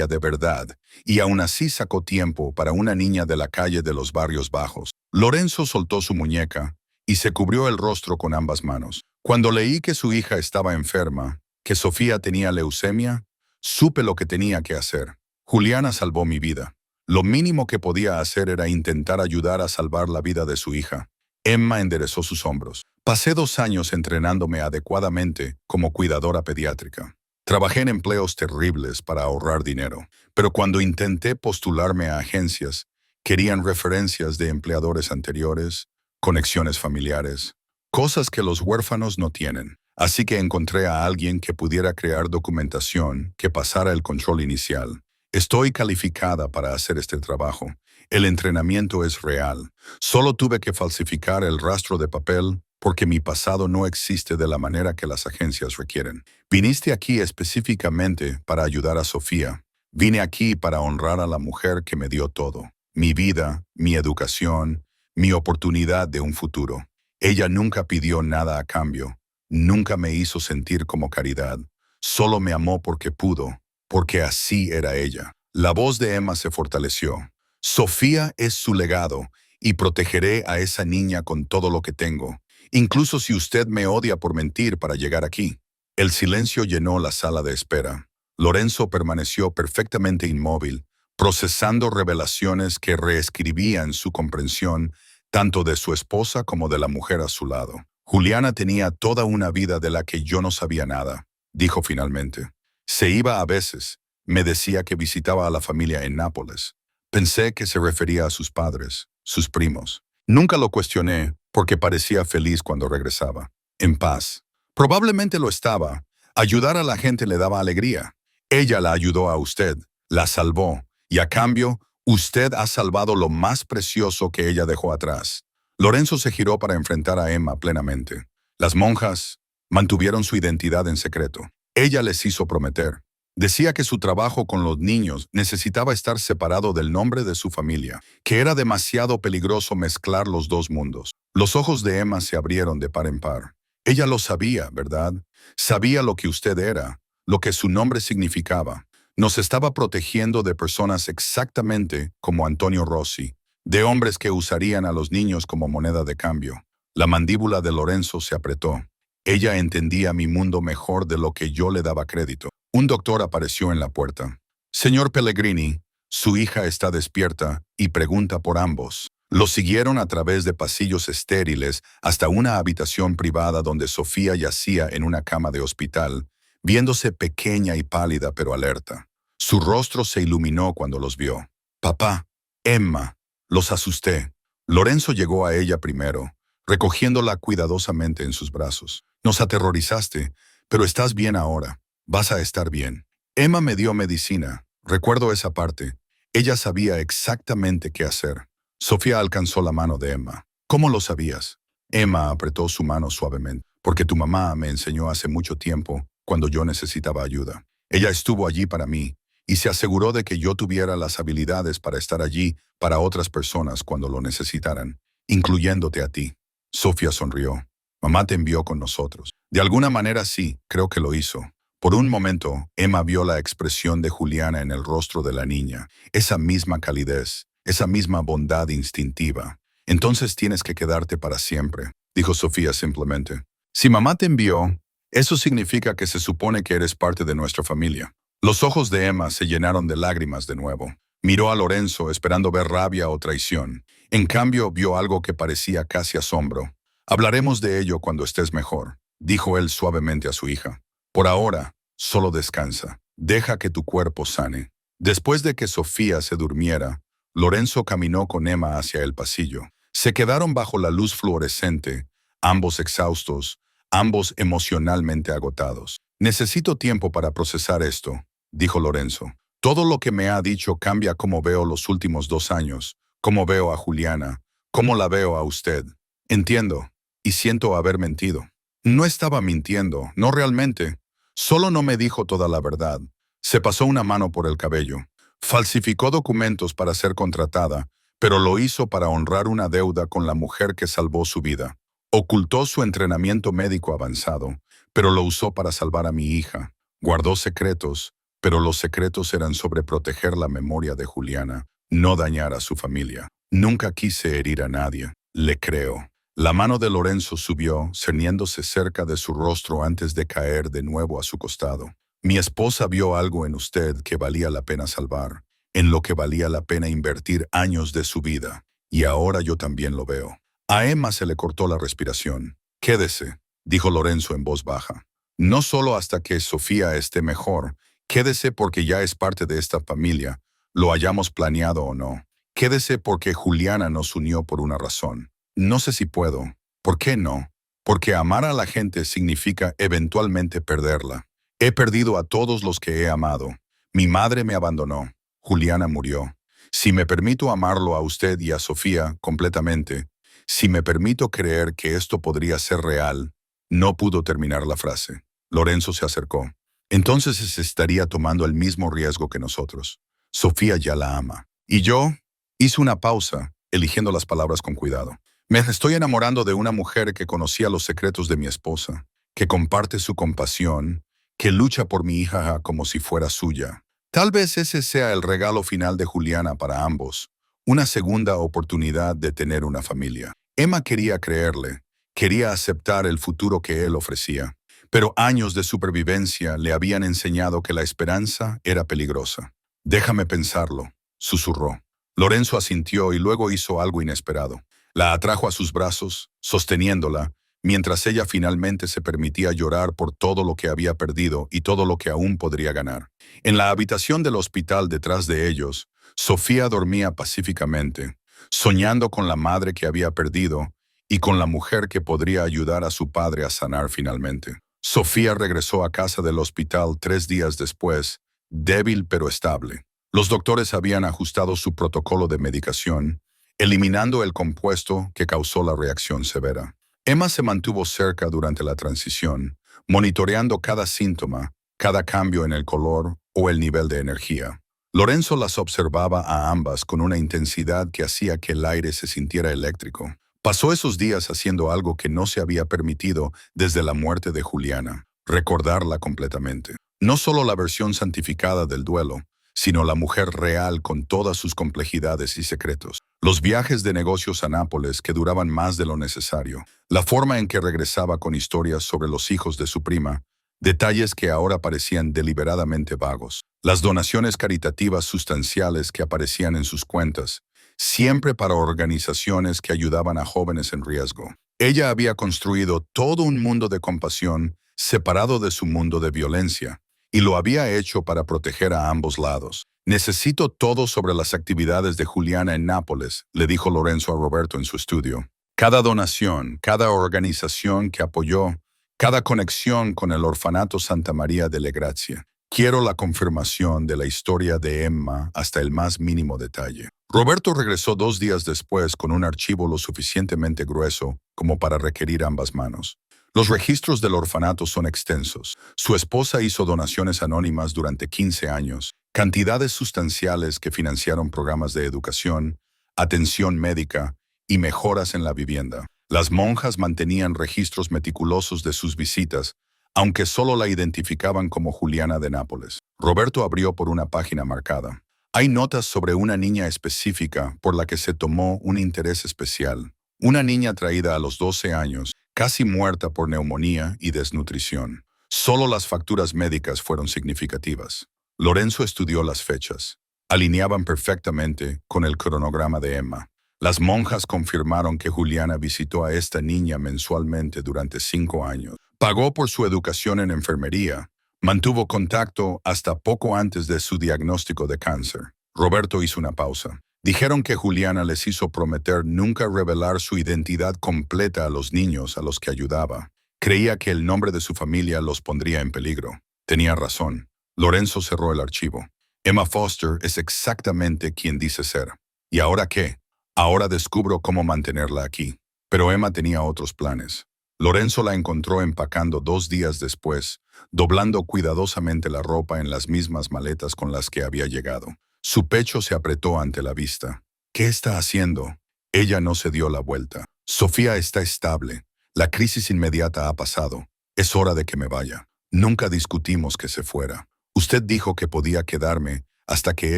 de verdad, y aún así sacó tiempo para una niña de la calle de los barrios bajos. Lorenzo soltó su muñeca y se cubrió el rostro con ambas manos. Cuando leí que su hija estaba enferma, que Sofía tenía leucemia, supe lo que tenía que hacer. Juliana salvó mi vida. Lo mínimo que podía hacer era intentar ayudar a salvar la vida de su hija. Emma enderezó sus hombros. Pasé 2 años entrenándome adecuadamente como cuidadora pediátrica. Trabajé en empleos terribles para ahorrar dinero, pero cuando intenté postularme a agencias, querían referencias de empleadores anteriores, conexiones familiares, cosas que los huérfanos no tienen. Así que encontré a alguien que pudiera crear documentación que pasara el control inicial. Estoy calificada para hacer este trabajo. El entrenamiento es real. Solo tuve que falsificar el rastro de papel porque mi pasado no existe de la manera que las agencias requieren. Viniste aquí específicamente para ayudar a Sofía. Vine aquí para honrar a la mujer que me dio todo. Mi vida, mi educación, mi oportunidad de un futuro. Ella nunca pidió nada a cambio. Nunca me hizo sentir como caridad. Solo me amó porque pudo, porque así era ella. La voz de Emma se fortaleció. Sofía es su legado y protegeré a esa niña con todo lo que tengo, incluso si usted me odia por mentir para llegar aquí. El silencio llenó la sala de espera. Lorenzo permaneció perfectamente inmóvil, procesando revelaciones que reescribían su comprensión tanto de su esposa como de la mujer a su lado. Juliana tenía toda una vida de la que yo no sabía nada, dijo finalmente. Se iba a veces. Me decía que visitaba a la familia en Nápoles. Pensé que se refería a sus padres, sus primos. Nunca lo cuestioné porque parecía feliz cuando regresaba. En paz. Probablemente lo estaba. Ayudar a la gente le daba alegría. Ella la ayudó a usted, la salvó, y a cambio, usted ha salvado lo más precioso que ella dejó atrás. Lorenzo se giró para enfrentar a Emma plenamente. Las monjas mantuvieron su identidad en secreto. Ella les hizo prometer. Decía que su trabajo con los niños necesitaba estar separado del nombre de su familia, que era demasiado peligroso mezclar los dos mundos. Los ojos de Emma se abrieron de par en par. Ella lo sabía, ¿verdad? Sabía lo que usted era, lo que su nombre significaba. Nos estaba protegiendo de personas exactamente como Antonio Rossi, de hombres que usarían a los niños como moneda de cambio. La mandíbula de Lorenzo se apretó. Ella entendía mi mundo mejor de lo que yo le daba crédito. Un doctor apareció en la puerta. Señor Pellegrini, su hija está despierta y pregunta por ambos. Lo siguieron a través de pasillos estériles hasta una habitación privada donde Sofía yacía en una cama de hospital, viéndose pequeña y pálida pero alerta. Su rostro se iluminó cuando los vio. Papá, Emma, los asusté. Lorenzo llegó a ella primero, recogiéndola cuidadosamente en sus brazos. Nos aterrorizaste, pero estás bien ahora. Vas a estar bien. Emma me dio medicina. Recuerdo esa parte. Ella sabía exactamente qué hacer. Sofía alcanzó la mano de Emma. ¿Cómo lo sabías? Emma apretó su mano suavemente. Porque tu mamá me enseñó hace mucho tiempo, cuando yo necesitaba ayuda. Ella estuvo allí para mí y se aseguró de que yo tuviera las habilidades para estar allí para otras personas cuando lo necesitaran, incluyéndote a ti. Sofía sonrió. Mamá te envió con nosotros. De alguna manera sí, creo que lo hizo. Por un momento, Emma vio la expresión de Juliana en el rostro de la niña, esa misma calidez, esa misma bondad instintiva. Entonces tienes que quedarte para siempre, dijo Sofía simplemente. Si mamá te envió, eso significa que se supone que eres parte de nuestra familia. Los ojos de Emma se llenaron de lágrimas de nuevo. Miró a Lorenzo esperando ver rabia o traición. En cambio, vio algo que parecía casi asombro. Hablaremos de ello cuando estés mejor, dijo él suavemente a su hija. Por ahora, solo descansa. Deja que tu cuerpo sane. Después de que Sofía se durmiera, Lorenzo caminó con Emma hacia el pasillo. Se quedaron bajo la luz fluorescente, ambos exhaustos, ambos emocionalmente agotados. Necesito tiempo para procesar esto, dijo Lorenzo. Todo lo que me ha dicho cambia cómo veo los últimos 2 años, cómo veo a Juliana, cómo la veo a usted. Entiendo, y siento haber mentido. No estaba mintiendo, no realmente. Solo no me dijo toda la verdad. Se pasó una mano por el cabello. Falsificó documentos para ser contratada, pero lo hizo para honrar una deuda con la mujer que salvó su vida. Ocultó su entrenamiento médico avanzado, pero lo usó para salvar a mi hija. Guardó secretos, pero los secretos eran sobre proteger la memoria de Juliana, no dañar a su familia. Nunca quise herir a nadie. Le creo. La mano de Lorenzo subió, cerniéndose cerca de su rostro antes de caer de nuevo a su costado. Mi esposa vio algo en usted que valía la pena salvar, en lo que valía la pena invertir años de su vida. Y ahora yo también lo veo. A Emma se le cortó la respiración. Quédese, dijo Lorenzo en voz baja. No solo hasta que Sofía esté mejor. Quédese porque ya es parte de esta familia, lo hayamos planeado o no. Quédese porque Juliana nos unió por una razón. No sé si puedo. ¿Por qué no? porque amar a la gente significa eventualmente perderla. He perdido a todos los que he amado. Mi madre me abandonó. Juliana murió. Si me permito amarlo a usted y a Sofía completamente, si me permito creer que esto podría ser real, no pudo terminar la frase. Lorenzo se acercó. Entonces se estaría tomando el mismo riesgo que nosotros. Sofía ya la ama. Y yo hice una pausa, eligiendo las palabras con cuidado. Me estoy enamorando de una mujer que conocía los secretos de mi esposa, que comparte su compasión, que lucha por mi hija como si fuera suya. Tal vez ese sea el regalo final de Juliana para ambos, una segunda oportunidad de tener una familia. Emma quería creerle, quería aceptar el futuro que él ofrecía, pero años de supervivencia le habían enseñado que la esperanza era peligrosa. Déjame pensarlo, susurró. Lorenzo asintió y luego hizo algo inesperado. La atrajo a sus brazos, sosteniéndola, mientras ella finalmente se permitía llorar por todo lo que había perdido y todo lo que aún podría ganar. En la habitación del hospital detrás de ellos, Sofía dormía pacíficamente, soñando con la madre que había perdido y con la mujer que podría ayudar a su padre a sanar finalmente. Sofía regresó a casa del hospital 3 días después, débil pero estable. Los doctores habían ajustado su protocolo de medicación, eliminando el compuesto que causó la reacción severa. Emma se mantuvo cerca durante la transición, monitoreando cada síntoma, cada cambio en el color o el nivel de energía. Lorenzo las observaba a ambas con una intensidad que hacía que el aire se sintiera eléctrico. Pasó esos días haciendo algo que no se había permitido desde la muerte de Juliana, recordarla completamente. No solo la versión santificada del duelo, sino la mujer real con todas sus complejidades y secretos. Los viajes de negocios a Nápoles que duraban más de lo necesario, la forma en que regresaba con historias sobre los hijos de su prima, detalles que ahora parecían deliberadamente vagos, las donaciones caritativas sustanciales que aparecían en sus cuentas, siempre para organizaciones que ayudaban a jóvenes en riesgo. Ella había construido todo un mundo de compasión separado de su mundo de violencia, y lo había hecho para proteger a ambos lados. Necesito todo sobre las actividades de Juliana en Nápoles, le dijo Lorenzo a Roberto en su estudio. Cada donación, cada organización que apoyó, cada conexión con el orfanato Santa María delle Grazie. Quiero la confirmación de la historia de Emma hasta el más mínimo detalle. Roberto regresó 2 días después con un archivo lo suficientemente grueso como para requerir ambas manos. Los registros del orfanato son extensos. Su esposa hizo donaciones anónimas durante 15 años, cantidades sustanciales que financiaron programas de educación, atención médica y mejoras en la vivienda. Las monjas mantenían registros meticulosos de sus visitas, aunque solo la identificaban como Juliana de Nápoles. Roberto abrió por una página marcada. Hay notas sobre una niña específica por la que se tomó un interés especial. Una niña traída a los 12 años, casi muerta por neumonía y desnutrición. Solo las facturas médicas fueron significativas. Lorenzo estudió las fechas. Alineaban perfectamente con el cronograma de Emma. Las monjas confirmaron que Juliana visitó a esta niña mensualmente durante 5 años. Pagó por su educación en enfermería. Mantuvo contacto hasta poco antes de su diagnóstico de cáncer. Roberto hizo una pausa. Dijeron que Juliana les hizo prometer nunca revelar su identidad completa a los niños a los que ayudaba. Creía que el nombre de su familia los pondría en peligro. Tenía razón. Lorenzo cerró el archivo. Emma Foster es exactamente quien dice ser. ¿Y ahora qué? Ahora descubro cómo mantenerla aquí. Pero Emma tenía otros planes. Lorenzo la encontró empacando 2 días después, doblando cuidadosamente la ropa en las mismas maletas con las que había llegado. Su pecho se apretó ante la vista. ¿Qué está haciendo? Ella no se dio la vuelta. Sofía está estable. La crisis inmediata ha pasado. Es hora de que me vaya. Nunca discutimos que se fuera. Usted dijo que podía quedarme hasta que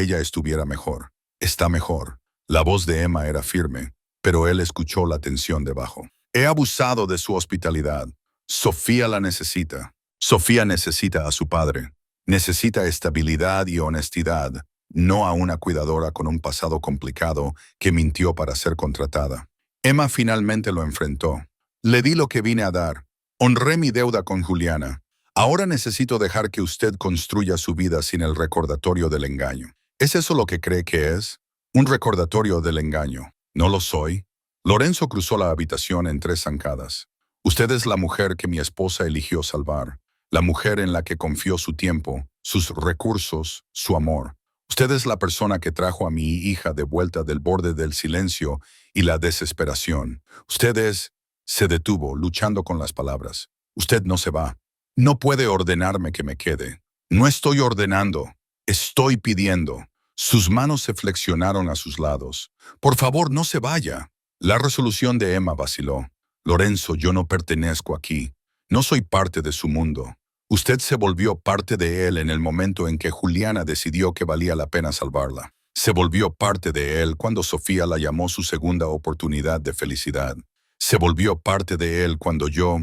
ella estuviera mejor. Está mejor. La voz de Emma era firme, pero él escuchó la tensión debajo. He abusado de su hospitalidad. Sofía la necesita. Sofía necesita a su padre. Necesita estabilidad y honestidad, no a una cuidadora con un pasado complicado que mintió para ser contratada. Emma finalmente lo enfrentó. Le di lo que vine a dar. Honré mi deuda con Juliana. Ahora necesito dejar que usted construya su vida sin el recordatorio del engaño. ¿Es eso lo que cree que es? Un recordatorio del engaño. ¿No lo soy? Lorenzo cruzó la habitación en 3 zancadas. Usted es la mujer que mi esposa eligió salvar, la mujer en la que confió su tiempo, sus recursos, su amor. Usted es la persona que trajo a mi hija de vuelta del borde del silencio y la desesperación. Usted es... Se detuvo, luchando con las palabras. Usted no se va. No puede ordenarme que me quede. No estoy ordenando. Estoy pidiendo. Sus manos se flexionaron a sus lados. Por favor, no se vaya. La resolución de Emma vaciló. Lorenzo, yo no pertenezco aquí. No soy parte de su mundo. Usted se volvió parte de él en el momento en que Juliana decidió que valía la pena salvarla. Se volvió parte de él cuando Sofía la llamó su segunda oportunidad de felicidad. Se volvió parte de él cuando yo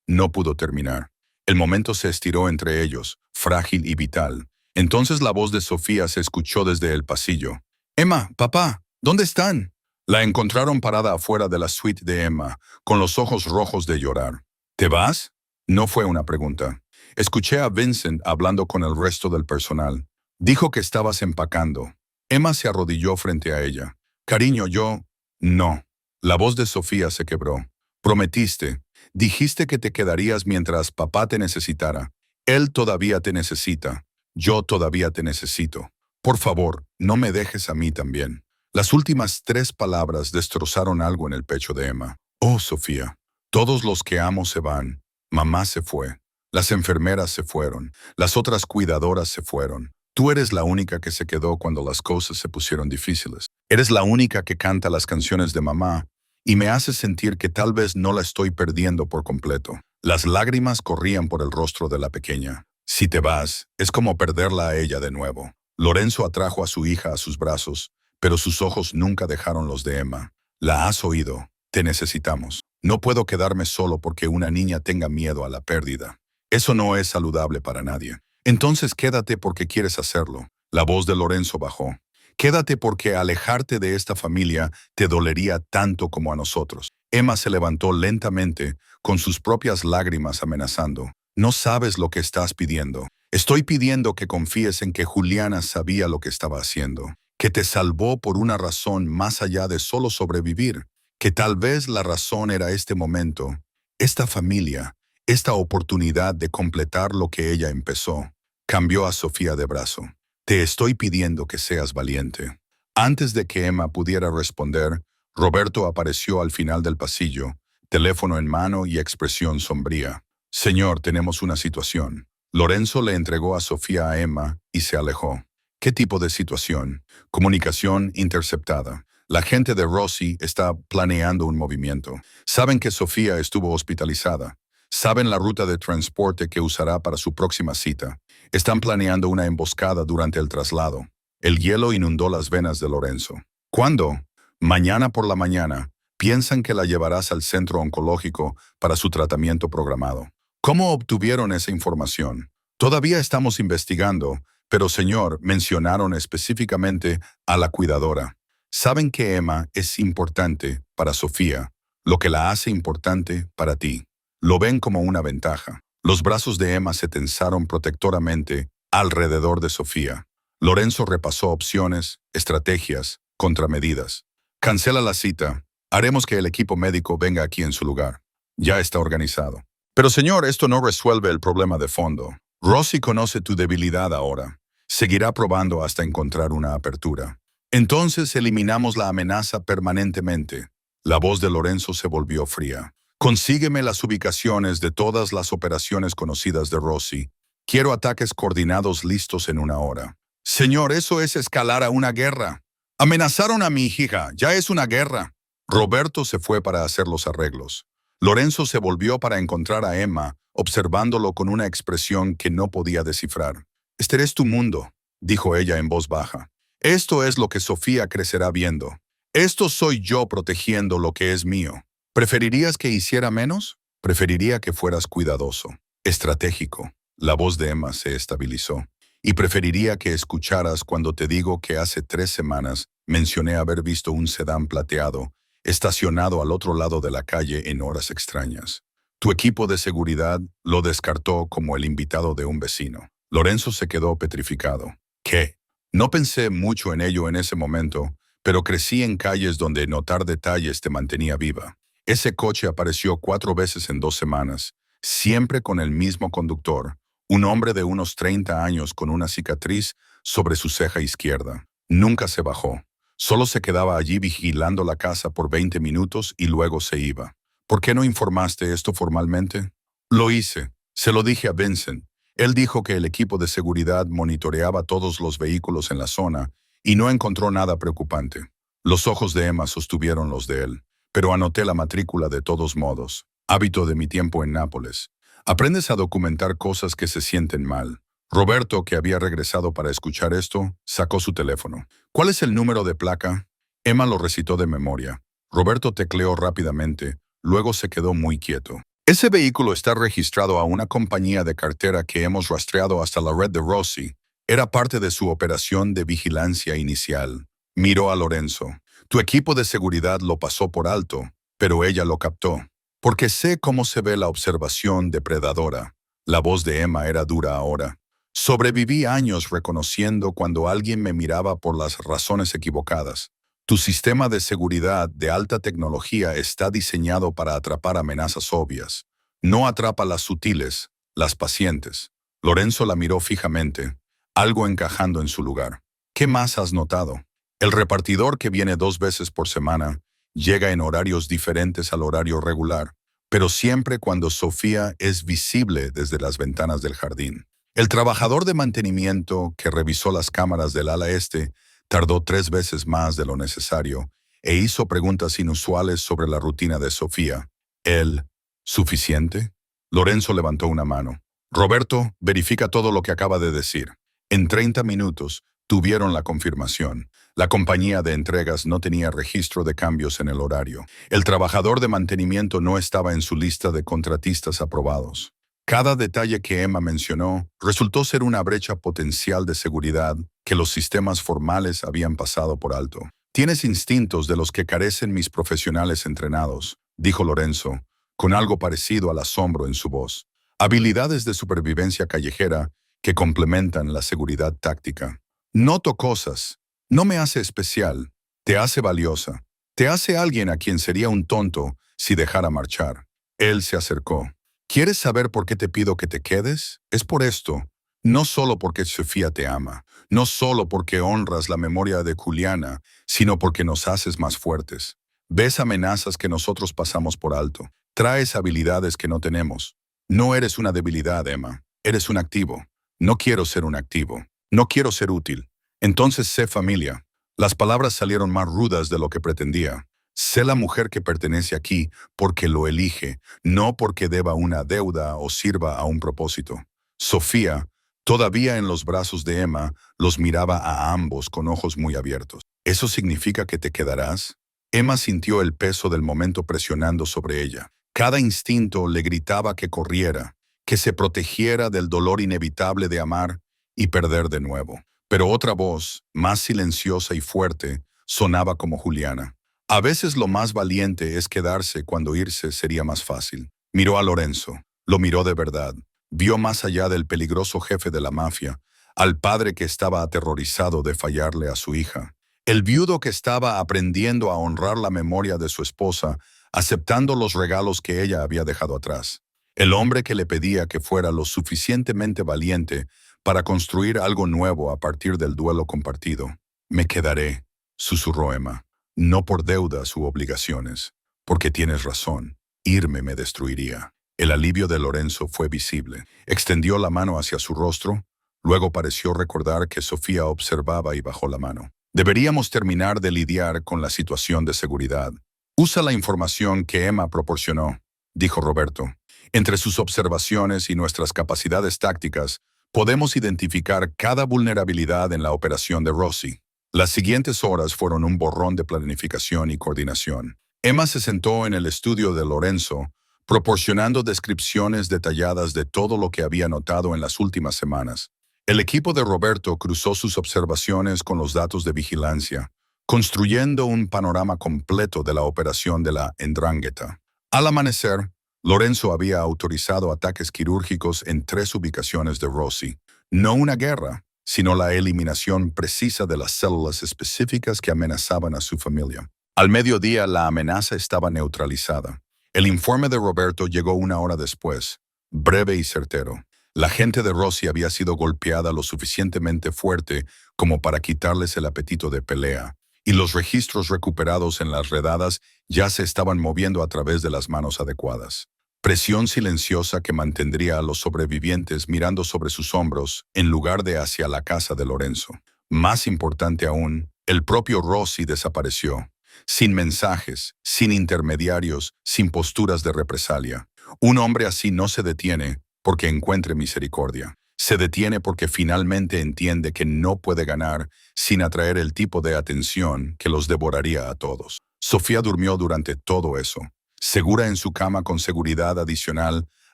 no pudo terminar. El momento se estiró entre ellos, frágil y vital. Entonces la voz de Sofía se escuchó desde el pasillo. «Emma, papá, ¿dónde están?» La encontraron parada afuera de la suite de Emma, con los ojos rojos de llorar. «¿Te vas?» No fue una pregunta. Escuché a Vincent hablando con el resto del personal. Dijo que estabas empacando. Emma se arrodilló frente a ella. «Cariño, yo... No». La voz de Sofía se quebró. «Prometiste. Dijiste que te quedarías mientras papá te necesitara. Él todavía te necesita. Yo todavía te necesito. Por favor, no me dejes a mí también». Las últimas 3 palabras destrozaron algo en el pecho de Emma. «Oh, Sofía, todos los que amo se van. Mamá se fue. Las enfermeras se fueron. Las otras cuidadoras se fueron. Tú eres la única que se quedó cuando las cosas se pusieron difíciles. Eres la única que canta las canciones de mamá y me hace sentir que tal vez no la estoy perdiendo por completo». Las lágrimas corrían por el rostro de la pequeña. «Si te vas, es como perderla a ella de nuevo». Lorenzo atrajo a su hija a sus brazos, pero sus ojos nunca dejaron los de Emma. «La has oído. Te necesitamos. No puedo quedarme solo porque una niña tenga miedo a la pérdida. Eso no es saludable para nadie. Entonces quédate porque quieres hacerlo». La voz de Lorenzo bajó. «Quédate porque alejarte de esta familia te dolería tanto como a nosotros». Emma se levantó lentamente, con sus propias lágrimas amenazando. «No sabes lo que estás pidiendo. Estoy pidiendo que confíes en que Juliana sabía lo que estaba haciendo, que te salvó por una razón más allá de solo sobrevivir, que tal vez la razón era este momento, esta familia, esta oportunidad de completar lo que ella empezó». Cambió a Sofía de brazo. «Te estoy pidiendo que seas valiente». Antes de que Emma pudiera responder, Roberto apareció al final del pasillo, teléfono en mano y expresión sombría. «Señor, tenemos una situación». Lorenzo le entregó a Sofía a Emma y se alejó. ¿Qué tipo de situación? Comunicación interceptada. La gente de Rossi está planeando un movimiento. Saben que Sofía estuvo hospitalizada. Saben la ruta de transporte que usará para su próxima cita. Están planeando una emboscada durante el traslado. El hielo inundó las venas de Lorenzo. ¿Cuándo? Mañana por la mañana. Piensan que la llevarás al centro oncológico para su tratamiento programado. ¿Cómo obtuvieron esa información? Todavía estamos investigando, pero señor, mencionaron específicamente a la cuidadora. Saben que Emma es importante para Sofía, lo que la hace importante para ti. Lo ven como una ventaja. Los brazos de Emma se tensaron protectoramente alrededor de Sofía. Lorenzo repasó opciones, estrategias, contramedidas. «Cancela la cita. Haremos que el equipo médico venga aquí en su lugar. Ya está organizado». «Pero señor, esto no resuelve el problema de fondo. Rossi conoce tu debilidad ahora. Seguirá probando hasta encontrar una apertura. Entonces eliminamos la amenaza permanentemente». La voz de Lorenzo se volvió fría. «Consígueme las ubicaciones de todas las operaciones conocidas de Rossi. Quiero ataques coordinados listos en 1 hora». «Señor, eso es escalar a una guerra. Amenazaron a mi hija, ya es una guerra». Roberto se fue para hacer los arreglos. Lorenzo se volvió para encontrar a Emma, observándolo con una expresión que no podía descifrar. «Este es tu mundo», dijo ella en voz baja. «Esto es lo que Sofía crecerá viendo. Esto soy yo protegiendo lo que es mío. ¿Preferirías que hiciera menos? Preferiría que fueras cuidadoso, estratégico». La voz de Emma se estabilizó. «Y preferiría que escucharas cuando te digo que hace 3 semanas mencioné haber visto un sedán plateado estacionado al otro lado de la calle en horas extrañas. Tu equipo de seguridad lo descartó como el invitado de un vecino». Lorenzo se quedó petrificado. «¿Qué?» No pensé mucho en ello en ese momento, pero crecí en calles donde notar detalles te mantenía viva. Ese coche apareció 4 veces en 2 semanas, siempre con el mismo conductor, un hombre de unos 30 años con una cicatriz sobre su ceja izquierda. Nunca se bajó. Solo se quedaba allí vigilando la casa por 20 minutos y luego se iba. ¿Por qué no informaste esto formalmente? Lo hice. Se lo dije a Vincent. Él dijo que el equipo de seguridad monitoreaba todos los vehículos en la zona y no encontró nada preocupante. Los ojos de Emma sostuvieron los de él, pero anoté la matrícula de todos modos. Hábito de mi tiempo en Nápoles. Aprendes a documentar cosas que se sienten mal. Roberto, que había regresado para escuchar esto, sacó su teléfono. ¿Cuál es el número de placa? Emma lo recitó de memoria. Roberto tecleó rápidamente, luego se quedó muy quieto. Ese vehículo está registrado a una compañía de cartera que hemos rastreado hasta la red de Rossi. Era parte de su operación de vigilancia inicial. Miró a Lorenzo. Tu equipo de seguridad lo pasó por alto, pero ella lo captó. Porque sé cómo se ve la observación depredadora. La voz de Emma era dura ahora. Sobreviví años reconociendo cuando alguien me miraba por las razones equivocadas. Tu sistema de seguridad de alta tecnología está diseñado para atrapar amenazas obvias. No atrapa las sutiles, las pacientes. Lorenzo la miró fijamente, algo encajando en su lugar. ¿Qué más has notado? El repartidor que viene 2 veces por semana llega en horarios diferentes al horario regular, pero siempre cuando Sofía es visible desde las ventanas del jardín. El trabajador de mantenimiento que revisó las cámaras del ala este tardó 3 veces más de lo necesario e hizo preguntas inusuales sobre la rutina de Sofía. ¿El suficiente? Lorenzo levantó una mano. Roberto, verifica todo lo que acaba de decir. En 30 minutos tuvieron la confirmación. La compañía de entregas no tenía registro de cambios en el horario. El trabajador de mantenimiento no estaba en su lista de contratistas aprobados. Cada detalle que Emma mencionó resultó ser una brecha potencial de seguridad que los sistemas formales habían pasado por alto. Tienes instintos de los que carecen mis profesionales entrenados, dijo Lorenzo, con algo parecido al asombro en su voz. Habilidades de supervivencia callejera que complementan la seguridad táctica. Noto cosas. No me hace especial, te hace valiosa. Te hace alguien a quien sería un tonto si dejara marchar. Él se acercó. ¿Quieres saber por qué te pido que te quedes? Es por esto. No solo porque Sofía te ama, no solo porque honras la memoria de Juliana, sino porque nos haces más fuertes. Ves amenazas que nosotros pasamos por alto. Traes habilidades que no tenemos. No eres una debilidad, Emma. Eres un activo. No quiero ser un activo. No quiero ser útil. Entonces sé familia. Las palabras salieron más rudas de lo que pretendía. Sé la mujer que pertenece aquí porque lo elige, no porque deba una deuda o sirva a un propósito. Sofía, todavía en los brazos de Emma, los miraba a ambos con ojos muy abiertos. ¿Eso significa que te quedarás? Emma sintió el peso del momento presionando sobre ella. Cada instinto le gritaba que corriera, que se protegiera del dolor inevitable de amar y perder de nuevo. Pero otra voz, más silenciosa y fuerte, sonaba como Juliana. A veces lo más valiente es quedarse cuando irse sería más fácil. Miró a Lorenzo. Lo miró de verdad. Vio más allá del peligroso jefe de la mafia, al padre que estaba aterrorizado de fallarle a su hija. El viudo que estaba aprendiendo a honrar la memoria de su esposa, aceptando los regalos que ella había dejado atrás. El hombre que le pedía que fuera lo suficientemente valiente para construir algo nuevo a partir del duelo compartido. Me quedaré, susurró Emma. No por deudas u obligaciones, porque tienes razón, irme me destruiría. El alivio de Lorenzo fue visible. Extendió la mano hacia su rostro, luego pareció recordar que Sofía observaba y bajó la mano. Deberíamos terminar de lidiar con la situación de seguridad. Usa la información que Emma proporcionó, dijo Roberto. Entre sus observaciones y nuestras capacidades tácticas, podemos identificar cada vulnerabilidad en la operación de Rossi. Las siguientes horas fueron un borrón de planificación y coordinación. Emma se sentó en el estudio de Lorenzo, proporcionando descripciones detalladas de todo lo que había notado en las últimas semanas. El equipo de Roberto cruzó sus observaciones con los datos de vigilancia, construyendo un panorama completo de la operación de la 'Ndrangheta. Al amanecer, Lorenzo había autorizado ataques quirúrgicos en 3 ubicaciones de Rossi. No una guerra, sino la eliminación precisa de las células específicas que amenazaban a su familia. Al mediodía la amenaza estaba neutralizada. El informe de Roberto llegó una hora después, breve y certero. La gente de Rossi había sido golpeada lo suficientemente fuerte como para quitarles el apetito de pelea, y los registros recuperados en las redadas ya se estaban moviendo a través de las manos adecuadas. Presión silenciosa que mantendría a los sobrevivientes mirando sobre sus hombros en lugar de hacia la casa de Lorenzo. Más importante aún, el propio Rossi desapareció. Sin mensajes, sin intermediarios, sin posturas de represalia. Un hombre así no se detiene porque encuentre misericordia. Se detiene porque finalmente entiende que no puede ganar sin atraer el tipo de atención que los devoraría a todos. Sofía durmió durante todo eso, segura en su cama con seguridad adicional,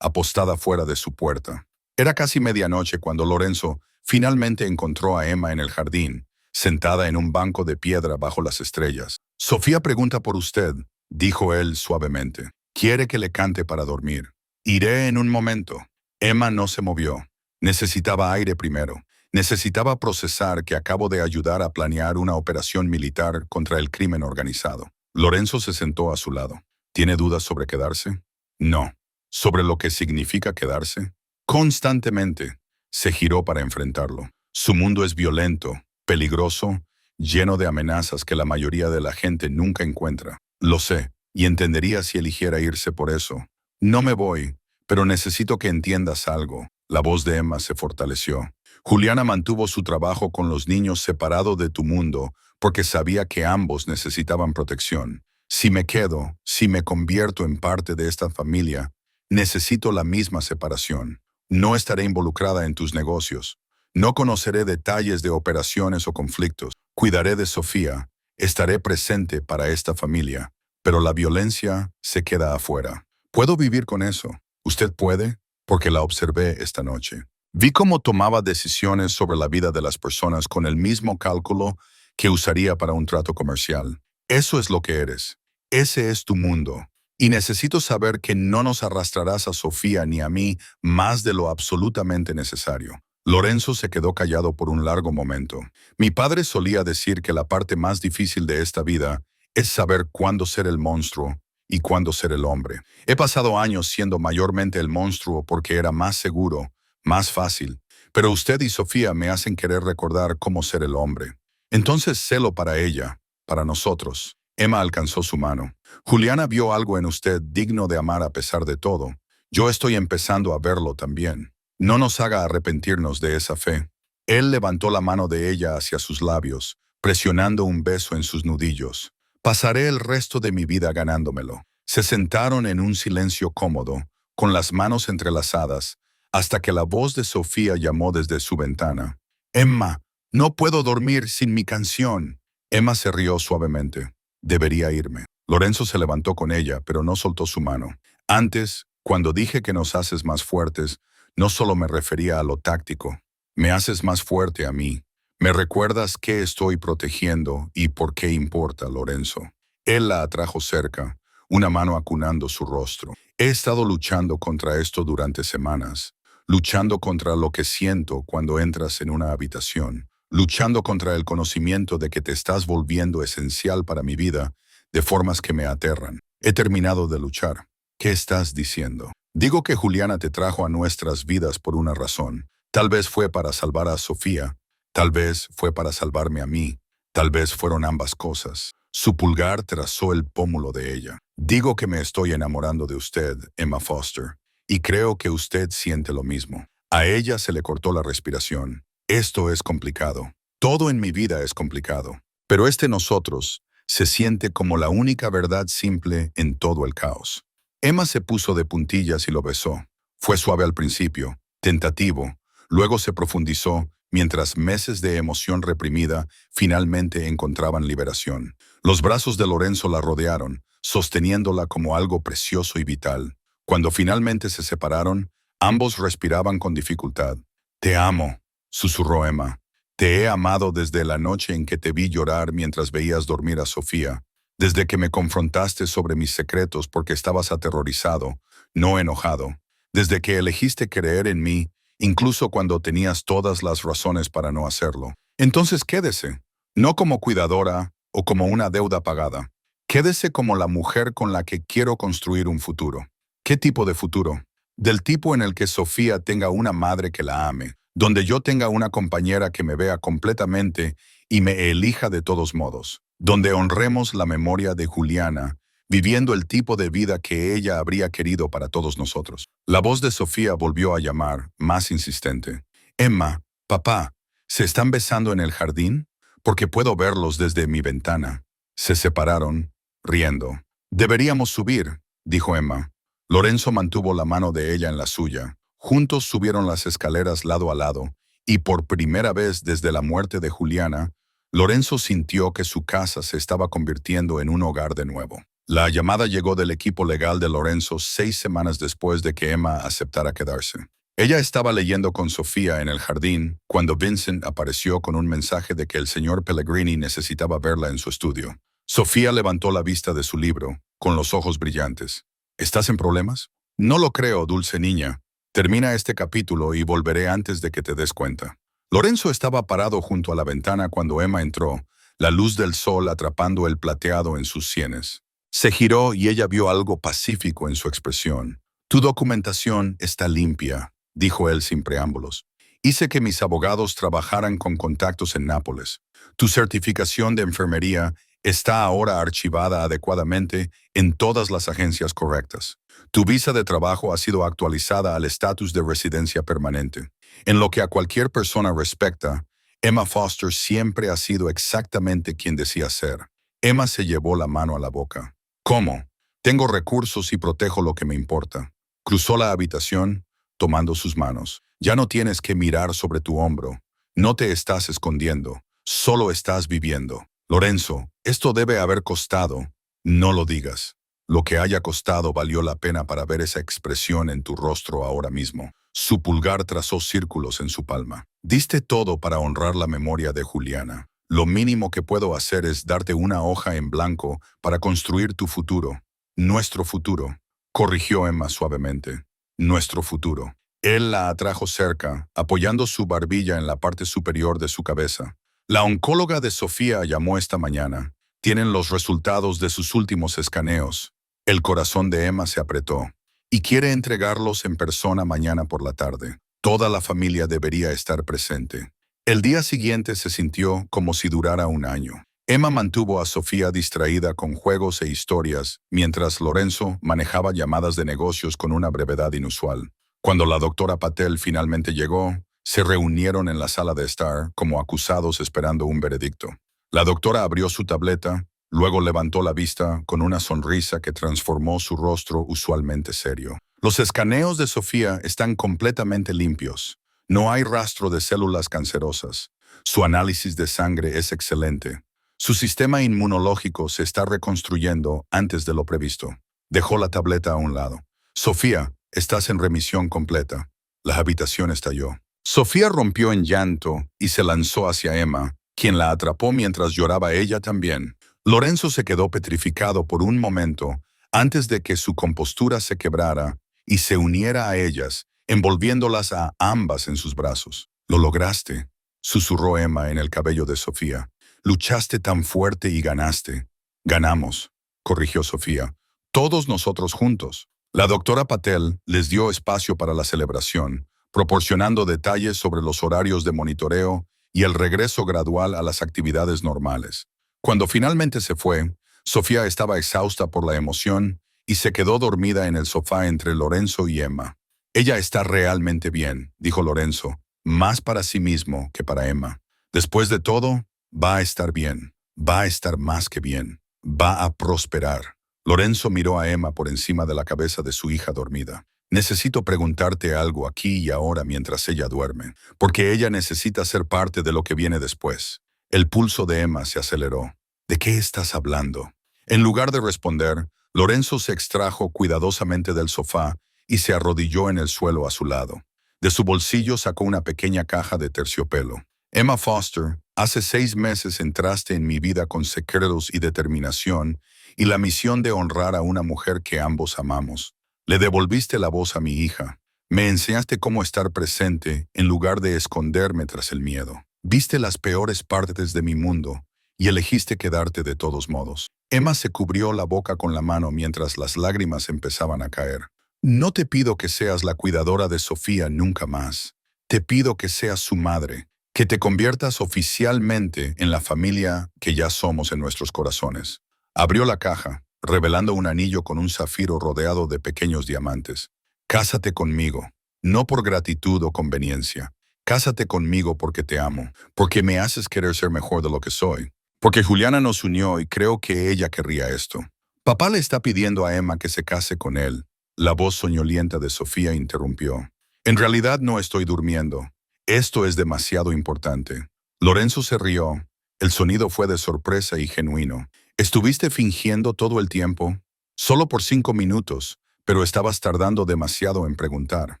apostada fuera de su puerta. Era casi medianoche cuando Lorenzo finalmente encontró a Emma en el jardín, sentada en un banco de piedra bajo las estrellas. Sofía pregunta por usted, dijo él suavemente. Quiere que le cante para dormir. Iré en un momento. Emma no se movió. Necesitaba aire primero. Necesitaba procesar que acabo de ayudar a planear una operación militar contra el crimen organizado. Lorenzo se sentó a su lado. ¿Tiene dudas sobre quedarse? No. ¿Sobre lo que significa quedarse? Constantemente. Se giró para enfrentarlo. Su mundo es violento, peligroso, lleno de amenazas que la mayoría de la gente nunca encuentra. Lo sé, y entendería si eligiera irse por eso. No me voy, pero necesito que entiendas algo. La voz de Emma se fortaleció. Juliana mantuvo su trabajo con los niños separado de tu mundo porque sabía que ambos necesitaban protección. Si me quedo, si me convierto en parte de esta familia, necesito la misma separación. No estaré involucrada en tus negocios. No conoceré detalles de operaciones o conflictos. Cuidaré de Sofía. Estaré presente para esta familia. Pero la violencia se queda afuera. ¿Puedo vivir con eso? ¿Usted puede? Porque la observé esta noche. Vi cómo tomaba decisiones sobre la vida de las personas con el mismo cálculo que usaría para un trato comercial. Eso es lo que eres. Ese es tu mundo. Y necesito saber que no nos arrastrarás a Sofía ni a mí más de lo absolutamente necesario. Lorenzo se quedó callado por un largo momento. Mi padre solía decir que la parte más difícil de esta vida es saber cuándo ser el monstruo y cuándo ser el hombre. He pasado años siendo mayormente el monstruo porque era más seguro, más fácil. Pero usted y Sofía me hacen querer recordar cómo ser el hombre. Entonces celo para ella, para nosotros. Emma alcanzó su mano. Juliana vio algo en usted digno de amar a pesar de todo. Yo estoy empezando a verlo también. No nos haga arrepentirnos de esa fe. Él levantó la mano de ella hacia sus labios, presionando un beso en sus nudillos. Pasaré el resto de mi vida ganándomelo. Se sentaron en un silencio cómodo, con las manos entrelazadas, hasta que la voz de Sofía llamó desde su ventana. Emma, no puedo dormir sin mi canción. Emma se rió suavemente. Debería irme. Lorenzo se levantó con ella, pero no soltó su mano. Antes, cuando dije que nos haces más fuertes, no solo me refería a lo táctico. Me haces más fuerte a mí. Me recuerdas qué estoy protegiendo y por qué importa, Lorenzo. Él la atrajo cerca, una mano acunando su rostro. He estado luchando contra esto durante semanas, luchando contra lo que siento cuando entras en una habitación, luchando contra el conocimiento de que te estás volviendo esencial para mi vida de formas que me aterran. He terminado de luchar. ¿Qué estás diciendo? Digo que Juliana te trajo a nuestras vidas por una razón. Tal vez fue para salvar a Sofía, tal vez fue para salvarme a mí, tal vez fueron ambas cosas. Su pulgar trazó el pómulo de ella. Digo que me estoy enamorando de usted, Emma Foster, y creo que usted siente lo mismo. A ella se le cortó la respiración. Esto es complicado. Todo en mi vida es complicado. Pero nosotros se siente como la única verdad simple en todo el caos. Emma se puso de puntillas y lo besó. Fue suave al principio, tentativo. Luego se profundizó, mientras meses de emoción reprimida finalmente encontraban liberación. Los brazos de Lorenzo la rodearon, sosteniéndola como algo precioso y vital. Cuando finalmente se separaron, ambos respiraban con dificultad. Te amo, susurró Emma. Te he amado desde la noche en que te vi llorar mientras veías dormir a Sofía, desde que me confrontaste sobre mis secretos porque estabas aterrorizado, no enojado, desde que elegiste creer en mí, incluso cuando tenías todas las razones para no hacerlo. Entonces quédese, no como cuidadora o como una deuda pagada. Quédese como la mujer con la que quiero construir un futuro. ¿Qué tipo de futuro? Del tipo en el que Sofía tenga una madre que la ame, donde yo tenga una compañera que me vea completamente y me elija de todos modos, donde honremos la memoria de Juliana, viviendo el tipo de vida que ella habría querido para todos nosotros. La voz de Sofía volvió a llamar, más insistente. Emma, papá, ¿se están besando en el jardín? Porque puedo verlos desde mi ventana. Se separaron, riendo. Deberíamos subir, dijo Emma. Lorenzo mantuvo la mano de ella en la suya. Juntos subieron las escaleras lado a lado, y por primera vez desde la muerte de Juliana, Lorenzo sintió que su casa se estaba convirtiendo en un hogar de nuevo. La llamada llegó del equipo legal de Lorenzo 6 semanas después de que Emma aceptara quedarse. Ella estaba leyendo con Sofía en el jardín cuando Vincent apareció con un mensaje de que el señor Pellegrini necesitaba verla en su estudio. Sofía levantó la vista de su libro, con los ojos brillantes. ¿Estás en problemas? No lo creo, dulce niña. Termina este capítulo y volveré antes de que te des cuenta. Lorenzo estaba parado junto a la ventana cuando Emma entró, la luz del sol atrapando el plateado en sus sienes. Se giró y ella vio algo pacífico en su expresión. Tu documentación está limpia, dijo él sin preámbulos. Hice que mis abogados trabajaran con contactos en Nápoles. Tu certificación de enfermería está ahora archivada adecuadamente en todas las agencias correctas. Tu visa de trabajo ha sido actualizada al estatus de residencia permanente. En lo que a cualquier persona respecta, Emma Foster siempre ha sido exactamente quien decía ser. Emma se llevó la mano a la boca. ¿Cómo? Tengo recursos y protejo lo que me importa. Cruzó la habitación, tomando sus manos. Ya no tienes que mirar sobre tu hombro. No te estás escondiendo. Solo estás viviendo. Lorenzo, esto debe haber costado. No lo digas. Lo que haya costado valió la pena para ver esa expresión en tu rostro ahora mismo. Su pulgar trazó círculos en su palma. Diste todo para honrar la memoria de Juliana. Lo mínimo que puedo hacer es darte una hoja en blanco para construir tu futuro. Nuestro futuro, corrigió Emma suavemente. Nuestro futuro. Él la atrajo cerca, apoyando su barbilla en la parte superior de su cabeza. La oncóloga de Sofía llamó esta mañana. Tienen los resultados de sus últimos escaneos. El corazón de Emma se apretó. Y quiere entregarlos en persona mañana por la tarde. Toda la familia debería estar presente. El día siguiente se sintió como si durara un año. Emma mantuvo a Sofía distraída con juegos e historias, mientras Lorenzo manejaba llamadas de negocios con una brevedad inusual. Cuando la doctora Patel finalmente llegó, se reunieron en la sala de estar como acusados esperando un veredicto. La doctora abrió su tableta, luego levantó la vista con una sonrisa que transformó su rostro usualmente serio. Los escaneos de Sofía están completamente limpios. No hay rastro de células cancerosas. Su análisis de sangre es excelente. Su sistema inmunológico se está reconstruyendo antes de lo previsto. Dejó la tableta a un lado. Sofía, estás en remisión completa. La habitación estalló. Sofía rompió en llanto y se lanzó hacia Emma, quien la atrapó mientras lloraba ella también. Lorenzo se quedó petrificado por un momento antes de que su compostura se quebrara y se uniera a ellas, envolviéndolas a ambas en sus brazos. «Lo lograste», susurró Emma en el cabello de Sofía. «Luchaste tan fuerte y ganaste». «Ganamos», corrigió Sofía. «Todos nosotros juntos». La doctora Patel les dio espacio para la celebración, proporcionando detalles sobre los horarios de monitoreo y el regreso gradual a las actividades normales. Cuando finalmente se fue, Sofía estaba exhausta por la emoción y se quedó dormida en el sofá entre Lorenzo y Emma. «Ella está realmente bien», dijo Lorenzo, más para sí mismo que para Emma. «Después de todo, va a estar bien, va a estar más que bien, va a prosperar». Lorenzo miró a Emma por encima de la cabeza de su hija dormida. «Necesito preguntarte algo aquí y ahora mientras ella duerme, porque ella necesita ser parte de lo que viene después». El pulso de Emma se aceleró. «¿De qué estás hablando?». En lugar de responder, Lorenzo se extrajo cuidadosamente del sofá y se arrodilló en el suelo a su lado. De su bolsillo sacó una pequeña caja de terciopelo. «Emma Foster, hace 6 meses entraste en mi vida con secretos y determinación y la misión de honrar a una mujer que ambos amamos. Le devolviste la voz a mi hija. Me enseñaste cómo estar presente en lugar de esconderme tras el miedo. Viste las peores partes de mi mundo y elegiste quedarte de todos modos. Emma se cubrió la boca con la mano mientras las lágrimas empezaban a caer. No te pido que seas la cuidadora de Sofía nunca más. Te pido que seas su madre, que te conviertas oficialmente en la familia que ya somos en nuestros corazones. Abrió la caja, revelando un anillo con un zafiro rodeado de pequeños diamantes. Cásate conmigo, no por gratitud o conveniencia. Cásate conmigo porque te amo, porque me haces querer ser mejor de lo que soy. Porque Juliana nos unió y creo que ella querría esto. Papá le está pidiendo a Emma que se case con él. La voz soñolienta de Sofía interrumpió. En realidad no estoy durmiendo. Esto es demasiado importante. Lorenzo se rió. El sonido fue de sorpresa y genuino. ¿Estuviste fingiendo todo el tiempo? Solo por 5 minutos, pero estabas tardando demasiado en preguntar.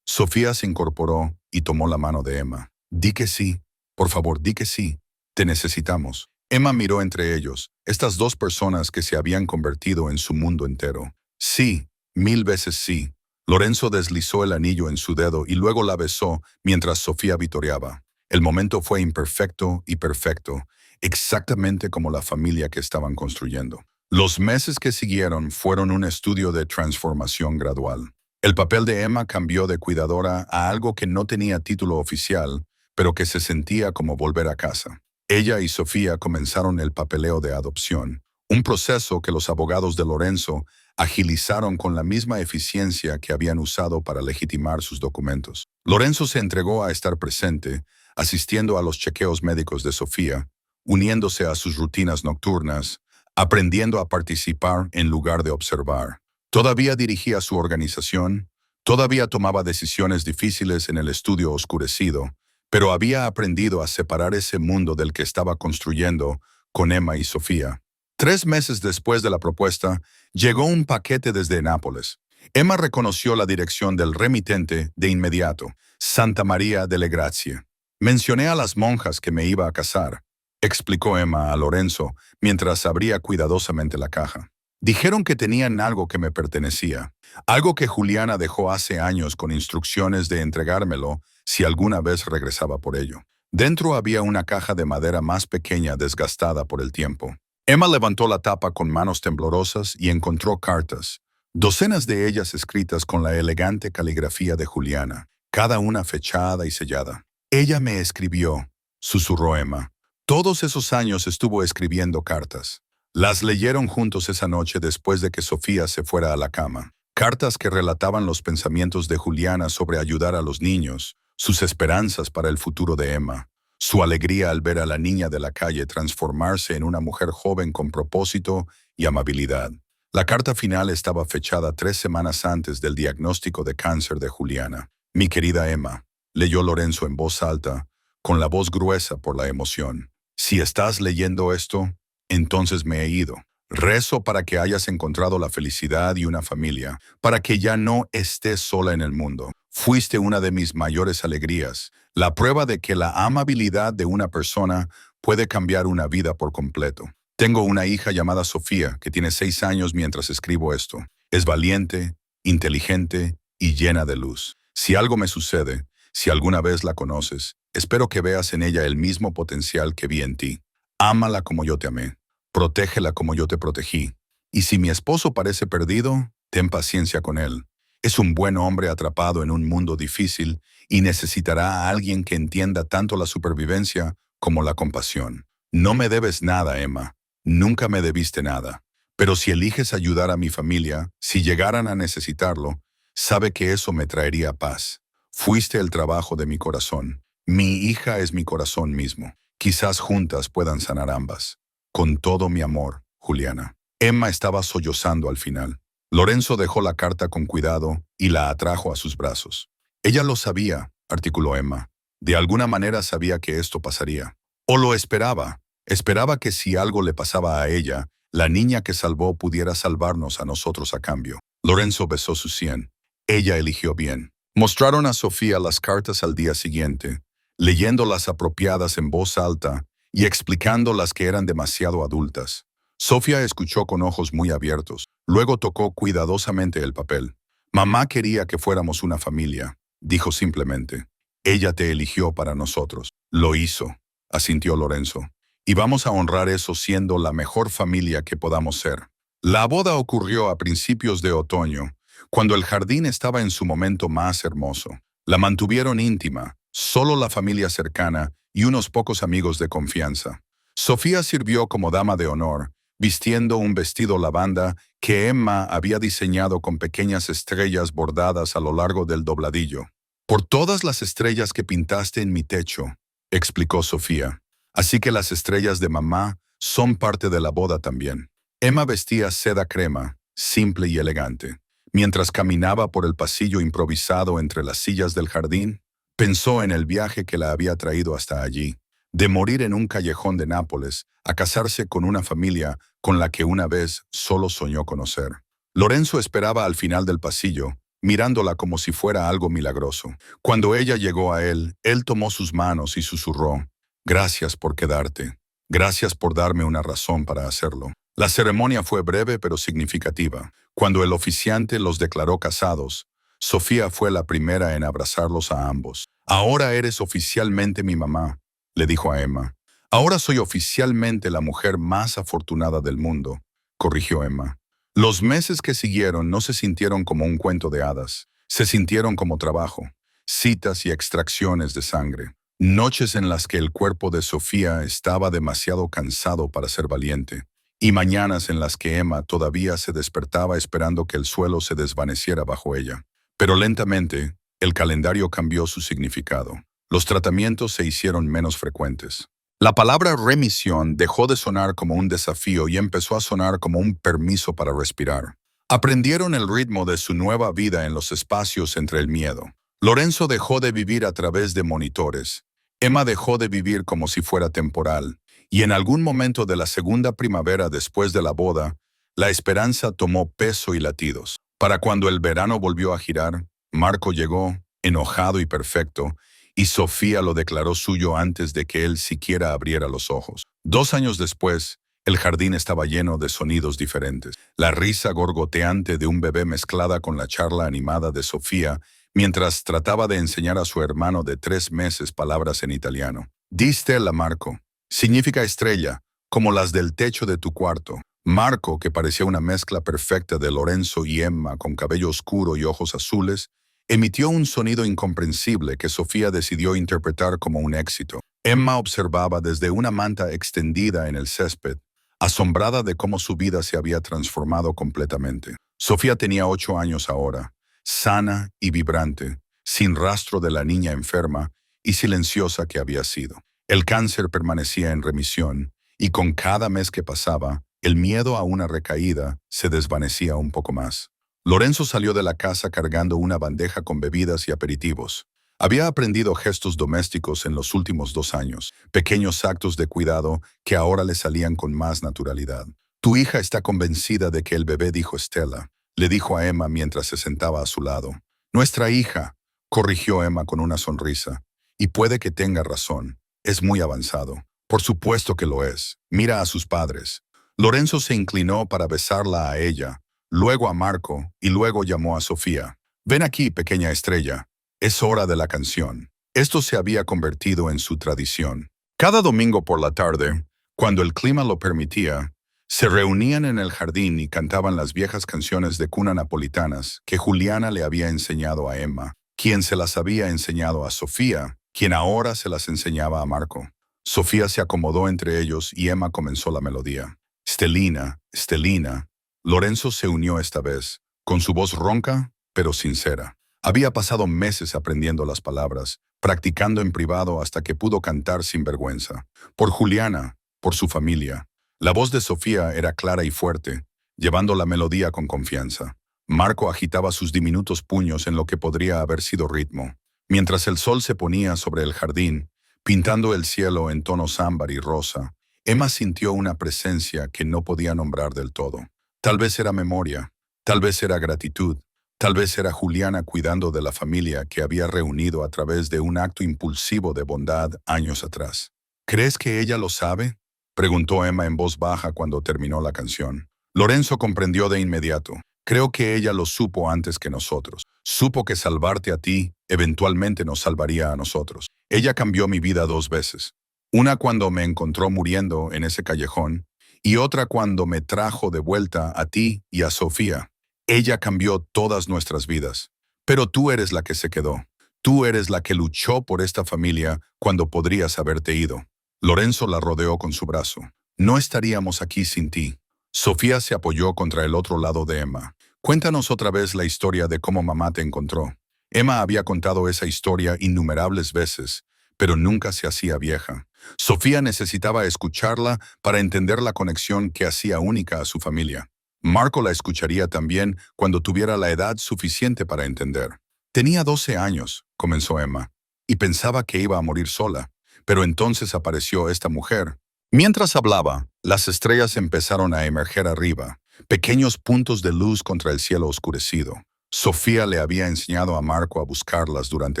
Sofía se incorporó y tomó la mano de Emma. Di que sí. Por favor, di que sí. Te necesitamos. Emma miró entre ellos, estas dos personas que se habían convertido en su mundo entero. Sí, 1000 veces sí. Lorenzo deslizó el anillo en su dedo y luego la besó mientras Sofía vitoreaba. El momento fue imperfecto y perfecto, exactamente como la familia que estaban construyendo. Los meses que siguieron fueron un estudio de transformación gradual. El papel de Emma cambió de cuidadora a algo que no tenía título oficial, pero que se sentía como volver a casa. Ella y Sofía comenzaron el papeleo de adopción, un proceso que los abogados de Lorenzo agilizaron con la misma eficiencia que habían usado para legitimar sus documentos. Lorenzo se entregó a estar presente, asistiendo a los chequeos médicos de Sofía, uniéndose a sus rutinas nocturnas, aprendiendo a participar en lugar de observar. Todavía dirigía su organización, todavía tomaba decisiones difíciles en el estudio oscurecido, pero había aprendido a separar ese mundo del que estaba construyendo con Emma y Sofía. 3 meses después de la propuesta, llegó un paquete desde Nápoles. Emma reconoció la dirección del remitente de inmediato, Santa María delle Grazie. Mencioné a las monjas que me iba a casar, explicó Emma a Lorenzo mientras abría cuidadosamente la caja. Dijeron que tenían algo que me pertenecía, algo que Juliana dejó hace años con instrucciones de entregármelo si alguna vez regresaba por ello. Dentro había una caja de madera más pequeña desgastada por el tiempo. Emma levantó la tapa con manos temblorosas y encontró cartas, docenas de ellas escritas con la elegante caligrafía de Juliana, cada una fechada y sellada. Ella me escribió, susurró Emma. Todos esos años estuvo escribiendo cartas. Las leyeron juntos esa noche después de que Sofía se fuera a la cama. Cartas que relataban los pensamientos de Juliana sobre ayudar a los niños, sus esperanzas para el futuro de Emma, su alegría al ver a la niña de la calle transformarse en una mujer joven con propósito y amabilidad. La carta final estaba fechada 3 semanas antes del diagnóstico de cáncer de Juliana. Mi querida Emma, leyó Lorenzo en voz alta, con la voz gruesa por la emoción. Si estás leyendo esto, entonces me he ido. Rezo para que hayas encontrado la felicidad y una familia, para que ya no estés sola en el mundo. Fuiste una de mis mayores alegrías, la prueba de que la amabilidad de una persona puede cambiar una vida por completo. Tengo una hija llamada Sofía, que tiene 6 años mientras escribo esto. Es valiente, inteligente y llena de luz. Si algo me sucede, si alguna vez la conoces, espero que veas en ella el mismo potencial que vi en ti. Ámala como yo te amé. Protégela como yo te protegí. Y si mi esposo parece perdido, ten paciencia con él. Es un buen hombre atrapado en un mundo difícil y necesitará a alguien que entienda tanto la supervivencia como la compasión. No me debes nada, Emma. Nunca me debiste nada. Pero si eliges ayudar a mi familia, si llegaran a necesitarlo, sabe que eso me traería paz. Fuiste el trabajo de mi corazón. Mi hija es mi corazón mismo. Quizás juntas puedan sanar ambas. Con todo mi amor, Juliana. Emma estaba sollozando al final. Lorenzo dejó la carta con cuidado y la atrajo a sus brazos. Ella lo sabía, articuló Emma. De alguna manera sabía que esto pasaría. O lo esperaba. Esperaba que si algo le pasaba a ella, la niña que salvó pudiera salvarnos a nosotros a cambio. Lorenzo besó su sien. Ella eligió bien. Mostraron a Sofía las cartas al día siguiente, leyendo las apropiadas en voz alta y explicando las que eran demasiado adultas. Sofía escuchó con ojos muy abiertos, luego tocó cuidadosamente el papel. Mamá quería que fuéramos una familia, dijo simplemente. Ella te eligió para nosotros. Lo hizo, asintió Lorenzo. y vamos a honrar eso siendo la mejor familia que podamos ser. La boda ocurrió a principios de otoño, cuando el jardín estaba en su momento más hermoso. La mantuvieron íntima, solo la familia cercana y unos pocos amigos de confianza. Sofía sirvió como dama de honor, vistiendo un vestido lavanda que Emma había diseñado con pequeñas estrellas bordadas a lo largo del dobladillo. Por todas las estrellas que pintaste en mi techo, explicó Sofía. Así que las estrellas de mamá son parte de la boda también. Emma vestía seda crema, simple y elegante. Mientras caminaba por el pasillo improvisado entre las sillas del jardín, pensó en el viaje que la había traído hasta allí, de morir en un callejón de Nápoles, a casarse con una familia con la que una vez solo soñó conocer. Lorenzo esperaba al final del pasillo, mirándola como si fuera algo milagroso. Cuando ella llegó a él tomó sus manos y susurró: «Gracias por quedarte. Gracias por darme una razón para hacerlo». La ceremonia fue breve pero significativa. Cuando el oficiante los declaró casados, Sofía fue la primera en abrazarlos a ambos. «Ahora eres oficialmente mi mamá», le dijo a Emma. «Ahora soy oficialmente la mujer más afortunada del mundo», corrigió Emma. Los meses que siguieron no se sintieron como un cuento de hadas. Se sintieron como trabajo, citas y extracciones de sangre. Noches en las que el cuerpo de Sofía estaba demasiado cansado para ser valiente. Y mañanas en las que Emma todavía se despertaba esperando que el suelo se desvaneciera bajo ella. Pero lentamente, el calendario cambió su significado. Los tratamientos se hicieron menos frecuentes. La palabra remisión dejó de sonar como un desafío y empezó a sonar como un permiso para respirar. Aprendieron el ritmo de su nueva vida en los espacios entre el miedo. Lorenzo dejó de vivir a través de monitores. Emma dejó de vivir como si fuera temporal. Y en algún momento de la segunda primavera después de la boda, la esperanza tomó peso y latidos. Para cuando el verano volvió a girar, Marco llegó, enojado y perfecto, y Sofía lo declaró suyo antes de que él siquiera abriera los ojos. 2 años después, el jardín estaba lleno de sonidos diferentes. La risa gorgoteante de un bebé mezclada con la charla animada de Sofía mientras trataba de enseñar a su hermano de 3 meses palabras en italiano. «Di stella, Marco». Significa estrella, como las del techo de tu cuarto. Marco, que parecía una mezcla perfecta de Lorenzo y Emma con cabello oscuro y ojos azules, emitió un sonido incomprensible que Sofía decidió interpretar como un éxito. Emma observaba desde una manta extendida en el césped, asombrada de cómo su vida se había transformado completamente. Sofía tenía 8 años ahora, sana y vibrante, sin rastro de la niña enferma y silenciosa que había sido. El cáncer permanecía en remisión, y con cada mes que pasaba, el miedo a una recaída se desvanecía un poco más. Lorenzo salió de la casa cargando una bandeja con bebidas y aperitivos. Había aprendido gestos domésticos en los últimos 2 años, pequeños actos de cuidado que ahora le salían con más naturalidad. «Tu hija está convencida de que el bebé dijo Stella», le dijo a Emma mientras se sentaba a su lado. «Nuestra hija», corrigió Emma con una sonrisa, «y puede que tenga razón. Es muy avanzado». «Por supuesto que lo es. Mira a sus padres». Lorenzo se inclinó para besarla a ella, luego a Marco y luego llamó a Sofía. «Ven aquí, pequeña estrella. Es hora de la canción». Esto se había convertido en su tradición. Cada domingo por la tarde, cuando el clima lo permitía, se reunían en el jardín y cantaban las viejas canciones de cuna napolitanas que Juliana le había enseñado a Emma, quien se las había enseñado a Sofía, quien ahora se las enseñaba a Marco. Sofía se acomodó entre ellos y Emma comenzó la melodía. «Stellina, Stellina». Lorenzo se unió esta vez, con su voz ronca, pero sincera. Había pasado meses aprendiendo las palabras, practicando en privado hasta que pudo cantar sin vergüenza. Por Juliana, por su familia. La voz de Sofía era clara y fuerte, llevando la melodía con confianza. Marco agitaba sus diminutos puños en lo que podría haber sido ritmo. Mientras el sol se ponía sobre el jardín, pintando el cielo en tonos ámbar y rosa, Emma sintió una presencia que no podía nombrar del todo. Tal vez era memoria, tal vez era gratitud, tal vez era Juliana cuidando de la familia que había reunido a través de un acto impulsivo de bondad años atrás. «¿Crees que ella lo sabe?», preguntó Emma en voz baja cuando terminó la canción. Lorenzo comprendió de inmediato. «Creo que ella lo supo antes que nosotros. Supo que salvarte a ti eventualmente nos salvaría a nosotros. Ella cambió mi vida 2 veces». Una cuando me encontró muriendo en ese callejón y otra cuando me trajo de vuelta a ti y a Sofía. Ella cambió todas nuestras vidas, pero tú eres la que se quedó. Tú eres la que luchó por esta familia cuando podrías haberte ido. Lorenzo la rodeó con su brazo. No estaríamos aquí sin ti. Sofía se apoyó contra el otro lado de Emma. Cuéntanos otra vez la historia de cómo mamá te encontró. Emma había contado esa historia innumerables veces, pero nunca se hacía vieja. Sofía necesitaba escucharla para entender la conexión que hacía única a su familia. Marco la escucharía también cuando tuviera la edad suficiente para entender. Tenía 12 años, comenzó Emma, y pensaba que iba a morir sola, pero entonces apareció esta mujer. Mientras hablaba, las estrellas empezaron a emerger arriba, pequeños puntos de luz contra el cielo oscurecido. Sofía le había enseñado a Marco a buscarlas durante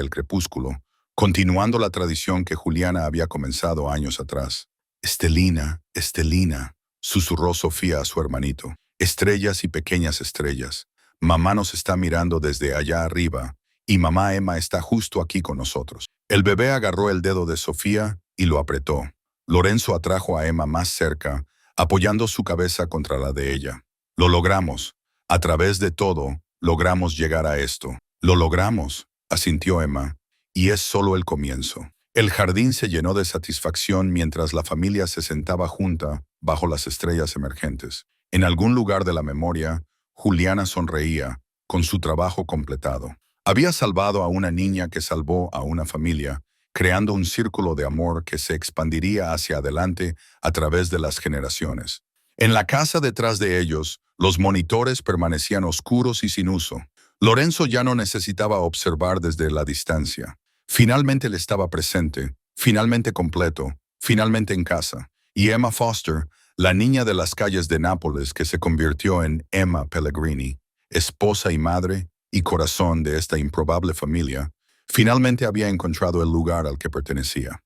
el crepúsculo, continuando la tradición que Juliana había comenzado años atrás. Estelina, Estelina, susurró Sofía a su hermanito. Estrellas y pequeñas estrellas. Mamá nos está mirando desde allá arriba, y mamá Emma está justo aquí con nosotros. El bebé agarró el dedo de Sofía y lo apretó. Lorenzo atrajo a Emma más cerca, apoyando su cabeza contra la de ella. Lo logramos. A través de todo, logramos llegar a esto. Lo logramos, asintió Emma. Y es solo el comienzo. El jardín se llenó de satisfacción mientras la familia se sentaba junta bajo las estrellas emergentes. En algún lugar de la memoria, Juliana sonreía, con su trabajo completado. Había salvado a una niña que salvó a una familia, creando un círculo de amor que se expandiría hacia adelante a través de las generaciones. En la casa detrás de ellos, los monitores permanecían oscuros y sin uso. Lorenzo ya no necesitaba observar desde la distancia. Finalmente él estaba presente, finalmente completo, finalmente en casa. Y Emma Foster, la niña de las calles de Nápoles que se convirtió en Emma Pellegrini, esposa y madre y corazón de esta improbable familia, finalmente había encontrado el lugar al que pertenecía.